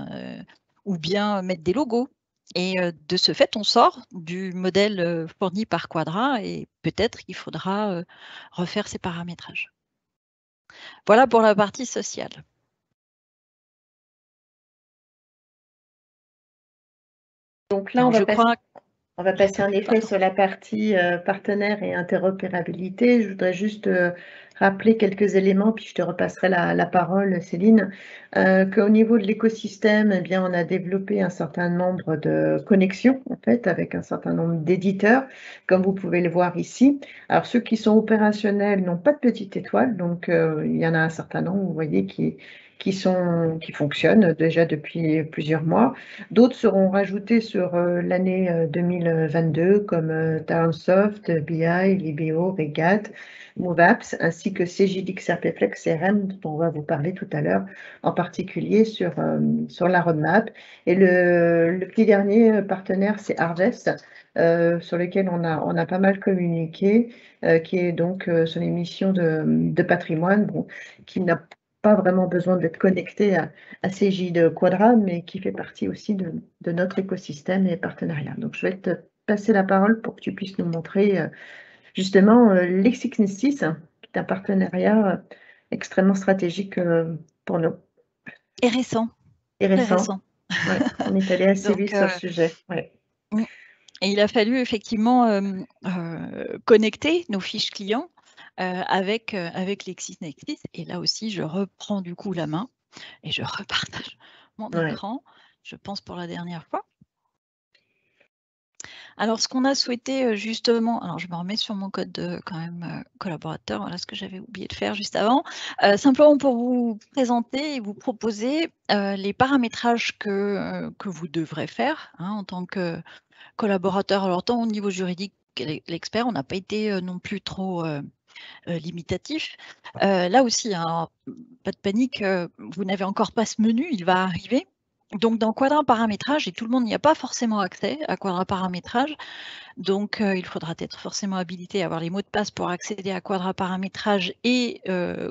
D: ou bien mettre des logos. Et de ce fait, on sort du modèle fourni par Quadra et peut-être qu'il faudra refaire ces paramétrages. Voilà pour la partie sociale.
A: Donc là, on va passer en effet sur la partie partenaire et interopérabilité. Je voudrais juste rappeler quelques éléments, puis je te repasserai la parole, Céline, qu'au niveau de l'écosystème, eh bien, on a développé un certain nombre de connexions, en fait, avec un certain nombre d'éditeurs, comme vous pouvez le voir ici. Alors, ceux qui sont opérationnels n'ont pas de petite étoile, donc il y en a un certain nombre, vous voyez, qui fonctionnent déjà depuis plusieurs mois. D'autres seront rajoutés sur l'année 2022 comme Talentsoft, BI, Libéo, Regat, MoveApps, ainsi que CGDX RPFlex CRM dont on va vous parler tout à l'heure, en particulier sur la roadmap. Et le petit dernier partenaire, c'est Harvest, sur lequel on a pas mal communiqué, qui est donc son émission de patrimoine, bon, qui n'a pas vraiment besoin d'être connecté à CJ de Quadra, mais qui fait partie aussi de notre écosystème et partenariat. Donc, je vais te passer la parole pour que tu puisses nous montrer justement LexisNexis, qui est un partenariat extrêmement stratégique pour nous.
D: Et récent.
A: Et
D: Très
A: récent.
D: récent.
A: Ouais, on est allé assez
D: Donc,
A: vite sur le sujet. Ouais.
D: Et il a fallu effectivement connecter nos fiches clients avec LexisNexis. Et là aussi, je reprends du coup la main et je repartage mon écran, je pense pour la dernière fois. Alors, ce qu'on a souhaité justement, alors je me remets sur mon code de quand même collaborateur, voilà ce que j'avais oublié de faire juste avant, simplement pour vous présenter et vous proposer les paramétrages que vous devrez faire en tant que collaborateur. Alors, tant au niveau juridique que l'expert, on n'a pas été non plus trop limitatif. Là aussi, pas de panique, vous n'avez encore pas ce menu, il va arriver. Donc, dans Quadra Paramétrage, et tout le monde n'y a pas forcément accès à Quadra Paramétrage, donc il faudra être forcément habilité à avoir les mots de passe pour accéder à Quadra Paramétrage et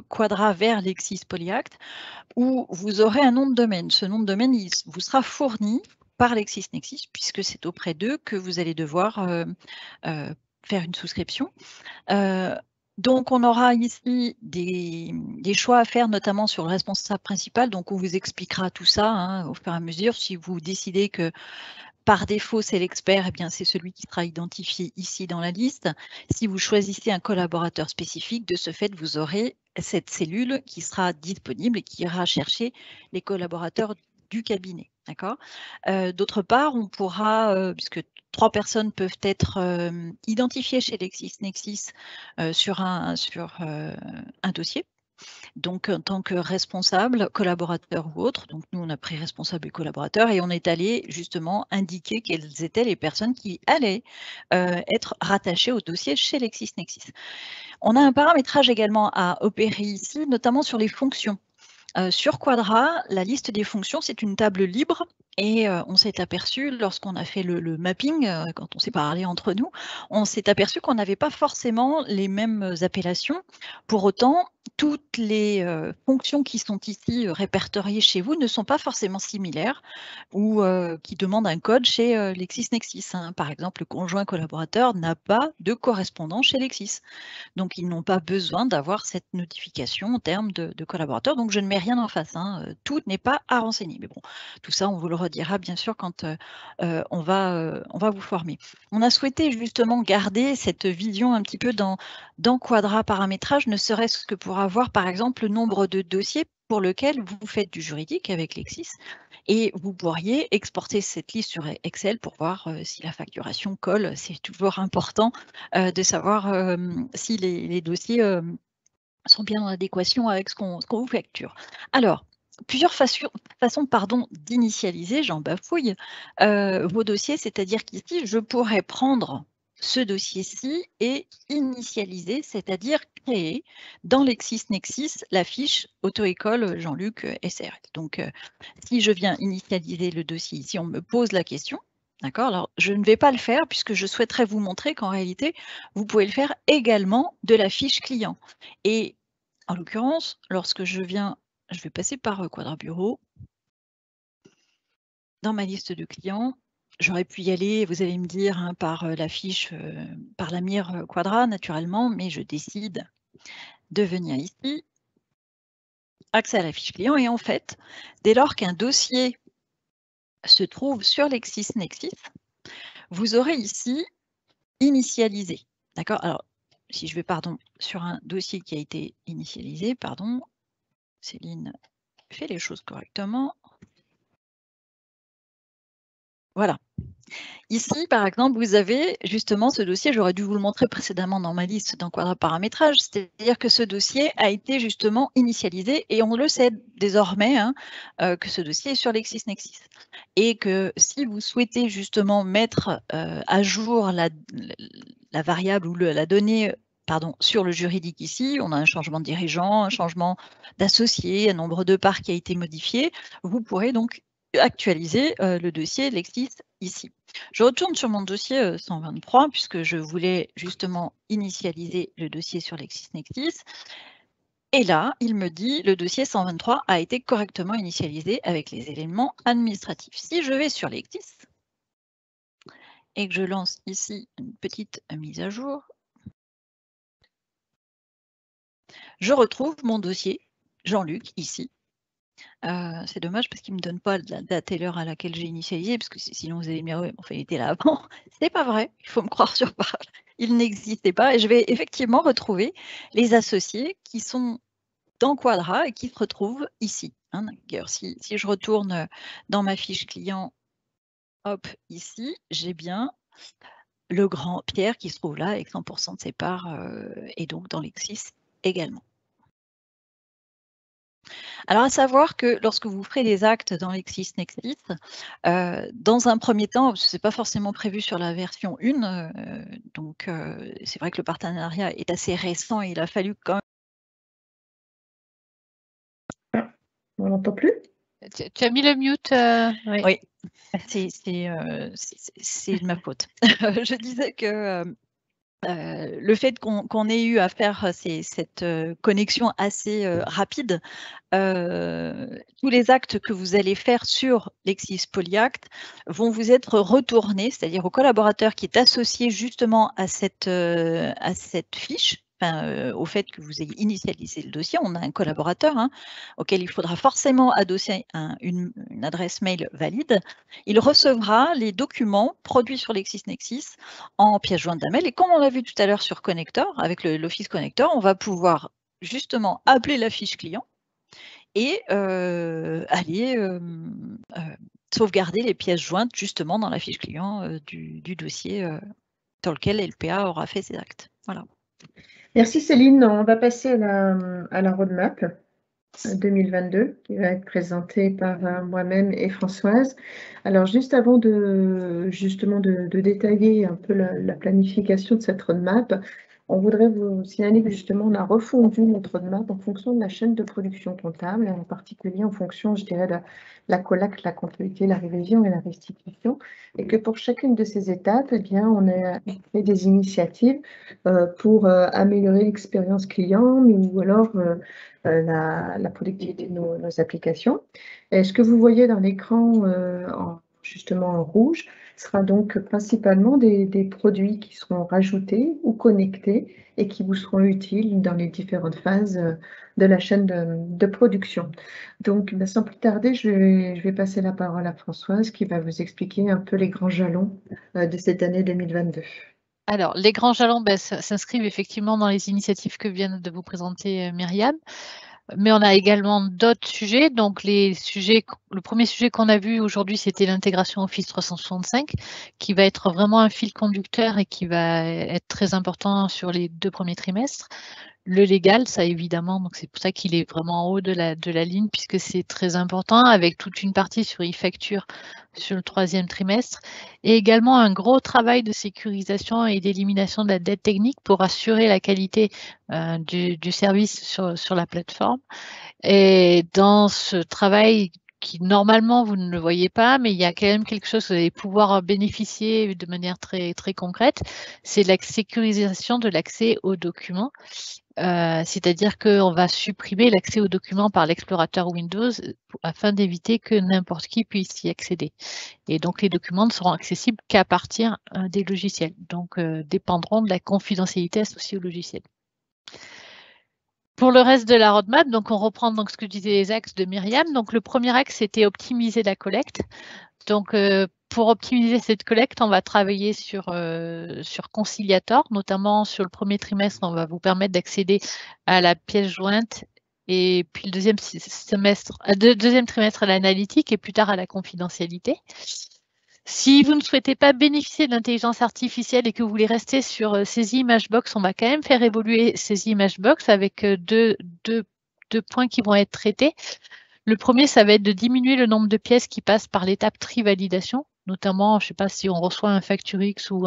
D: Quadra vers Lexis Polyact, où vous aurez un nom de domaine. Ce nom de domaine, il vous sera fourni par LexisNexis, puisque c'est auprès d'eux que vous allez devoir faire une souscription. Donc, on aura ici des choix à faire, notamment sur le responsable principal. Donc, on vous expliquera tout ça au fur et à mesure. Si vous décidez que par défaut, c'est l'expert, eh bien, c'est celui qui sera identifié ici dans la liste. Si vous choisissez un collaborateur spécifique, de ce fait, vous aurez cette cellule qui sera disponible et qui ira chercher les collaborateurs du cabinet. D'accord. D'autre part, on pourra, puisque 3 personnes peuvent être identifiées chez LexisNexis sur un dossier. Donc, en tant que responsable, collaborateur ou autre, donc nous, on a pris responsable et collaborateur et on est allé justement indiquer quelles étaient les personnes qui allaient être rattachées au dossier chez LexisNexis. On a un paramétrage également à opérer ici, notamment sur les fonctions. Sur Quadra, la liste des fonctions, c'est une table libre et on s'est aperçu, lorsqu'on a fait le mapping, quand on s'est parlé entre nous, on s'est aperçu qu'on n'avait pas forcément les mêmes appellations. Pour autant, toutes les fonctions qui sont ici répertoriées chez vous ne sont pas forcément similaires ou qui demandent un code chez LexisNexis. Par exemple, le conjoint collaborateur n'a pas de correspondant chez Lexis. Donc, ils n'ont pas besoin d'avoir cette notification en termes de collaborateurs. Donc, je ne mets rien en face. Tout n'est pas à renseigner. Mais bon, tout ça, on vous le redira bien sûr quand on va vous former. On a souhaité justement garder cette vision un petit peu dans Quadra Paramétrage, ne serait-ce que pour avoir, par exemple, le nombre de dossiers pour lequel vous faites du juridique avec Lexis. Et vous pourriez exporter cette liste sur Excel pour voir si la facturation colle. C'est toujours important de savoir si les dossiers sont bien en adéquation avec ce qu'on vous facture. Alors, plusieurs façons d'initialiser, j'en bafouille, vos dossiers, c'est-à-dire qu'ici, je pourrais prendre ce dossier-ci et initialiser, c'est-à-dire créer dans LexisNexis la fiche auto-école Jean-Luc SRL. Donc, si je viens initialiser le dossier ici, on me pose la question. D'accord. Alors, je ne vais pas le faire puisque je souhaiterais vous montrer qu'en réalité, vous pouvez le faire également de la fiche client. Et en l'occurrence, lorsque je vais passer par Quadra Bureau. Dans ma liste de clients, j'aurais pu y aller, vous allez me dire, par la fiche, par la mire Quadra, naturellement, mais je décide de venir ici, accès à la fiche client, et en fait, dès lors qu'un dossier se trouve sur LexisNexis, vous aurez ici initialisé. D'accord. Alors, si je vais, sur un dossier qui a été initialisé, Céline fait les choses correctement. Voilà. Ici, par exemple, vous avez justement ce dossier, j'aurais dû vous le montrer précédemment dans ma liste dans Quadra Paramétrage, c'est-à-dire que ce dossier a été justement initialisé et on le sait désormais que ce dossier est sur LexisNexis. Et que si vous souhaitez justement mettre à jour la variable ou la donnée sur le juridique ici, on a un changement de dirigeant, un changement d'associé, un nombre de parts qui a été modifié, vous pourrez donc actualiser le dossier Lexis ici. Je retourne sur mon dossier 123 puisque je voulais justement initialiser le dossier sur LexisNexis. Et là, il me dit le dossier 123 a été correctement initialisé avec les éléments administratifs. Si je vais sur Lexis et que je lance ici une petite mise à jour, je retrouve mon dossier Jean-Luc ici. C'est dommage parce qu'il ne me donne pas la date et l'heure à laquelle j'ai initialisé, parce que sinon vous allez me dire, oui, enfin, il était là avant. C'est pas vrai, il faut me croire sur parole. Il n'existait pas et je vais effectivement retrouver les associés qui sont dans Quadra et qui se retrouvent ici. Hein. D'ailleurs, si je retourne dans ma fiche client, hop, ici, j'ai bien le grand Pierre qui se trouve là avec 100% de ses parts et donc dans Lexis également. Alors, à savoir que lorsque vous ferez des actes dans LexisNexis, dans un premier temps, ce n'est pas forcément prévu sur la version 1, donc c'est vrai que le partenariat est assez récent et il a fallu quand
A: même... On n'entend plus?
B: Tu as mis le mute
D: Oui, c'est de ma faute. Je disais que le fait qu'on ait eu à faire cette connexion assez rapide, tous les actes que vous allez faire sur Lexis Polyact vont vous être retournés, c'est-à-dire au collaborateur qui est associé justement à cette fiche, au fait que vous ayez initialisé le dossier. On a un collaborateur auquel il faudra forcément adosser une adresse mail valide. Il recevra les documents produits sur LexisNexis en pièce jointe d'un mail. Et comme on l'a vu tout à l'heure sur Connector, avec l'Office Connector, on va pouvoir justement appeler la fiche client et aller sauvegarder les pièces jointes justement dans la fiche client du dossier dans lequel LPA aura fait ses actes. Voilà.
A: Merci Céline. On va passer à la roadmap 2022 qui va être présentée par moi-même et Françoise. Alors juste avant de détailler un peu la planification de cette roadmap, on voudrait vous signaler que justement on a refondu notre roadmap en fonction de la chaîne de production comptable, en particulier en fonction, je dirais, de la collecte, la comptabilité, la révision et la restitution, et que pour chacune de ces étapes, eh bien, on a fait des initiatives pour améliorer l'expérience client, ou alors la productivité de nos applications. Et ce que vous voyez dans l'écran justement en rouge sera donc principalement des produits qui seront rajoutés ou connectés et qui vous seront utiles dans les différentes phases de la chaîne de production. Donc, sans plus tarder, je vais passer la parole à Françoise qui va vous expliquer un peu les grands jalons de cette année 2022.
B: Alors, les grands jalons s'inscrivent effectivement dans les initiatives que vient de vous présenter Myriam. Mais on a également d'autres sujets. Donc, le premier sujet qu'on a vu aujourd'hui, c'était l'intégration Office 365, qui va être vraiment un fil conducteur et qui va être très important sur les 2 premiers trimestres. Le légal, ça évidemment, donc c'est pour ça qu'il est vraiment en haut de la ligne, puisque c'est très important, avec toute une partie sur e-facture sur le 3e trimestre, et également un gros travail de sécurisation et d'élimination de la dette technique pour assurer la qualité du service sur la plateforme. Et dans ce travail qui normalement vous ne le voyez pas, mais il y a quand même quelque chose que vous allez pouvoir bénéficier de manière très, très concrète, c'est la sécurisation de l'accès aux documents. C'est-à-dire qu'on va supprimer l'accès aux documents par l'explorateur Windows afin d'éviter que n'importe qui puisse y accéder. Et donc, les documents ne seront accessibles qu'à partir des logiciels, donc dépendront de la confidentialité associée au logiciel. Pour le reste de la roadmap, donc on reprend donc ce que disaient les axes de Myriam. Donc, le premier axe, c'était optimiser la collecte. Donc, pour optimiser cette collecte, on va travailler sur Conciliator, notamment sur le premier trimestre, on va vous permettre d'accéder à la pièce jointe et puis le deuxième trimestre à l'analytique et plus tard à la confidentialité. Si vous ne souhaitez pas bénéficier de l'intelligence artificielle et que vous voulez rester sur Saisie Imagebox, on va quand même faire évoluer Saisie Imagebox avec deux points qui vont être traités. Le premier, ça va être de diminuer le nombre de pièces qui passent par l'étape tri-validation, notamment, je ne sais pas, si on reçoit un Facturix ou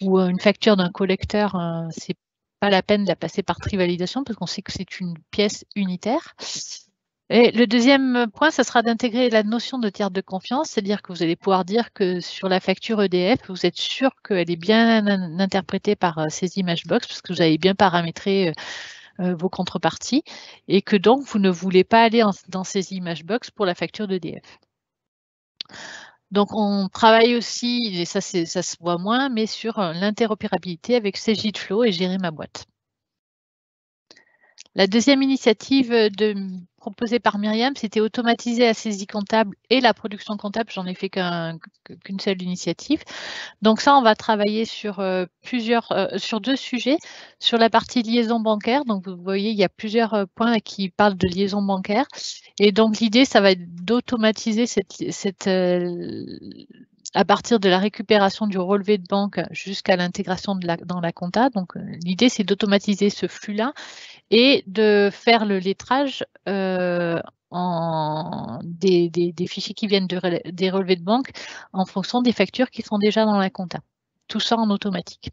B: une facture d'un collecteur, c'est pas la peine de la passer par tri-validation parce qu'on sait que c'est une pièce unitaire. Et le deuxième point, ça sera d'intégrer la notion de tiers de confiance, c'est-à-dire que vous allez pouvoir dire que sur la facture EDF, vous êtes sûr qu'elle est bien interprétée par Saisie Imagebox parce que vous avez bien paramétré vos contreparties et que donc vous ne voulez pas aller dans Saisie Imagebox pour la facture d'EDF. Donc on travaille aussi, et ça se voit moins, mais sur l'interopérabilité avec Cegid Flow et Gérer ma boîte. La deuxième initiative proposée par Myriam, c'était automatiser la saisie comptable et la production comptable. J'en ai fait qu'une seule initiative. Donc ça, on va travailler sur sur 2 sujets. Sur la partie liaison bancaire, donc vous voyez, il y a plusieurs points qui parlent de liaison bancaire. Et donc l'idée, ça va être d'automatiser à partir de la récupération du relevé de banque jusqu'à l'intégration dans la compta. Donc l'idée, c'est d'automatiser ce flux-là et de faire le lettrage des fichiers qui viennent des relevés de banque en fonction des factures qui sont déjà dans la compta. Tout ça en automatique.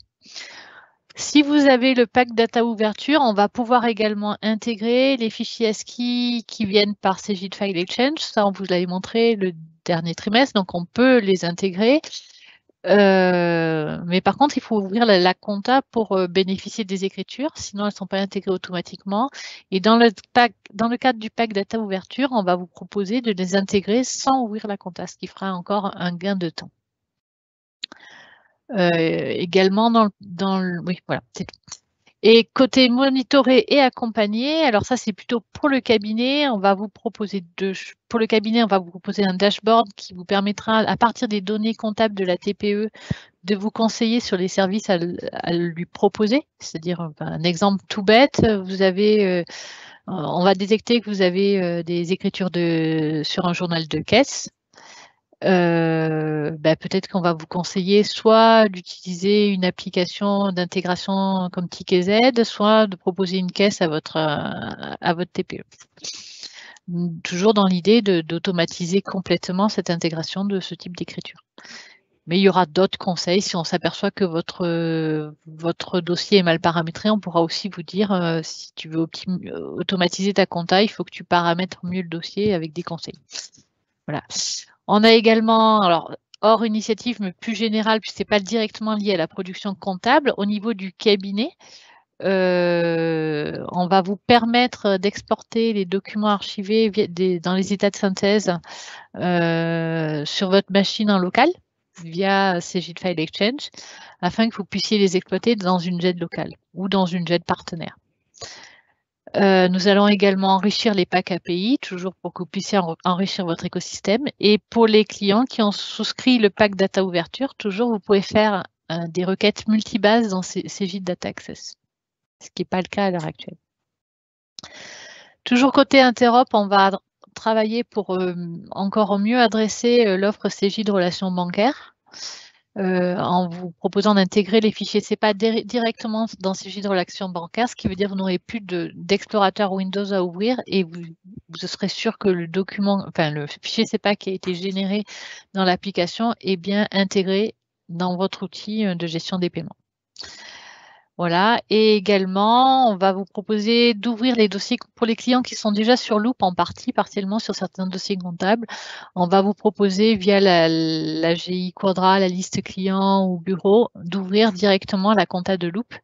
B: Si vous avez le pack data ouverture, on va pouvoir également intégrer les fichiers ASCII qui viennent par Cegid File Exchange. Ça, on vous l'avait montré le dernier trimestre, donc on peut les intégrer. Mais par contre, il faut ouvrir la compta pour bénéficier des écritures, sinon elles ne sont pas intégrées automatiquement. Et dans le cadre du pack data ouverture, on va vous proposer de les intégrer sans ouvrir la compta, ce qui fera encore un gain de temps. Également oui, voilà, c'est tout. Et côté monitorer et accompagner, alors ça c'est plutôt pour le cabinet, on va vous proposer pour le cabinet, on va vous proposer un dashboard qui vous permettra, à partir des données comptables de la TPE, de vous conseiller sur les services à lui proposer. C'est-à-dire, un exemple tout bête, vous avez, on va détecter que vous avez des écritures sur un journal de caisse. Peut-être qu'on va vous conseiller soit d'utiliser une application d'intégration comme TicketZ, soit de proposer une caisse à votre TPE. Toujours dans l'idée d'automatiser complètement cette intégration de ce type d'écriture. Mais il y aura d'autres conseils. Si on s'aperçoit que votre dossier est mal paramétré, on pourra aussi vous dire si tu veux automatiser ta compta, il faut que tu paramètres mieux le dossier avec des conseils. Voilà. On a également, alors hors initiative, mais plus générale, puisque ce n'est pas directement lié à la production comptable, au niveau du cabinet, on va vous permettre d'exporter les documents archivés dans les états de synthèse sur votre machine en local via Cegid File Exchange, afin que vous puissiez les exploiter dans une GED locale ou dans une GED partenaire. Nous allons également enrichir les packs API, toujours pour que vous puissiez enrichir votre écosystème. Et pour les clients qui ont souscrit le pack data ouverture, toujours vous pouvez faire des requêtes multibases dans Cegid Data Access, ce qui n'est pas le cas à l'heure actuelle. Toujours côté Interop, on va travailler pour encore mieux adresser l'offre Cegid Relations bancaires. En vous proposant d'intégrer les fichiers CEPA directement dans Cegid Relations bancaires, ce qui veut dire que vous n'aurez plus d'explorateur Windows à ouvrir et vous serez sûr que le fichier CEPA qui a été généré dans l'application est bien intégré dans votre outil de gestion des paiements. Voilà, et également, on va vous proposer d'ouvrir les dossiers pour les clients qui sont déjà sur Loop, partiellement sur certains dossiers comptables. On va vous proposer via la GI Quadra, la liste client ou bureau, d'ouvrir directement la compta de Loop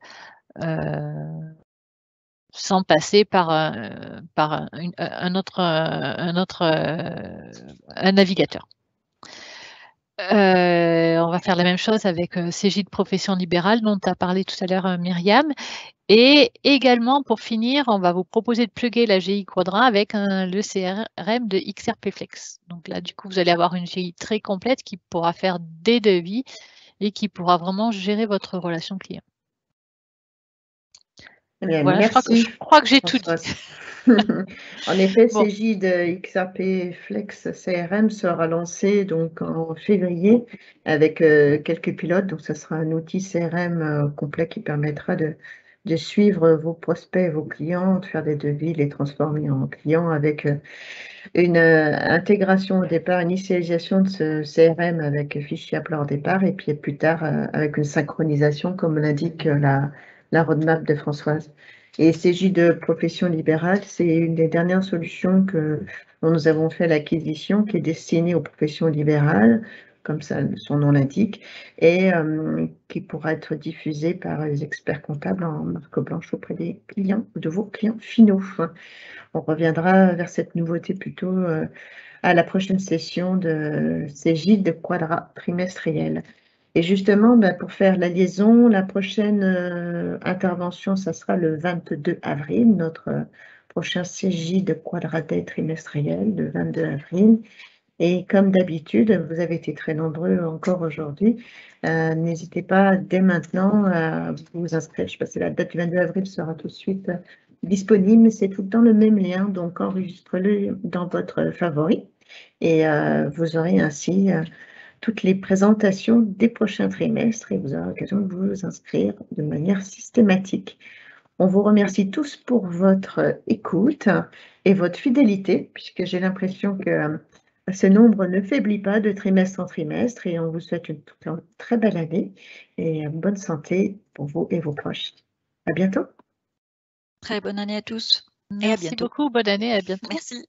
B: sans passer par un navigateur. On va faire la même chose avec Cegid Profession Libérale dont a parlé tout à l'heure Myriam. Et également, pour finir, on va vous proposer de plugger la GI Quadra avec le CRM de XRP Flex. Donc là, du coup, vous allez avoir une GI très complète qui pourra faire des devis et qui pourra vraiment gérer votre relation client.
A: Bien,
B: voilà, je crois que j'ai tout dit.
A: En effet, Cegid XRP Flex CRM sera lancé donc en février avec quelques pilotes. Donc, ce sera un outil CRM complet qui permettra de suivre vos prospects, vos clients, de faire des devis, les transformer en clients avec une intégration au départ, initialisation de ce CRM avec fichier appel au départ et puis plus tard avec une synchronisation comme l'indique la roadmap de Françoise. Et Cegid de Profession Libérale, c'est une des dernières solutions dont nous avons fait l'acquisition, qui est destinée aux professions libérales, comme ça son nom l'indique, et qui pourra être diffusée par les experts comptables en marque blanche auprès des clients, de vos clients finaux. On reviendra vers cette nouveauté plutôt à la prochaine session de Cegid de Quadra trimestrielle. Et justement, pour faire la liaison, la prochaine intervention, ça sera le 22 avril, notre prochain CJ de quadratet trimestriel, le 22 avril. Et comme d'habitude, vous avez été très nombreux encore aujourd'hui. N'hésitez pas dès maintenant à vous inscrire. Je sais pas si la date du 22 avril sera tout de suite disponible, mais c'est tout le temps le même lien. Donc, enregistrez-le dans votre favori et vous aurez ainsi toutes les présentations des prochains trimestres et vous aurez l'occasion de vous inscrire de manière systématique. On vous remercie tous pour votre écoute et votre fidélité, puisque j'ai l'impression que ce nombre ne faiblit pas de trimestre en trimestre et on vous souhaite une très belle année et bonne santé pour vous et vos proches. À bientôt.
D: Très bonne année à tous.
B: Merci beaucoup, bonne année, à bientôt.
D: Merci.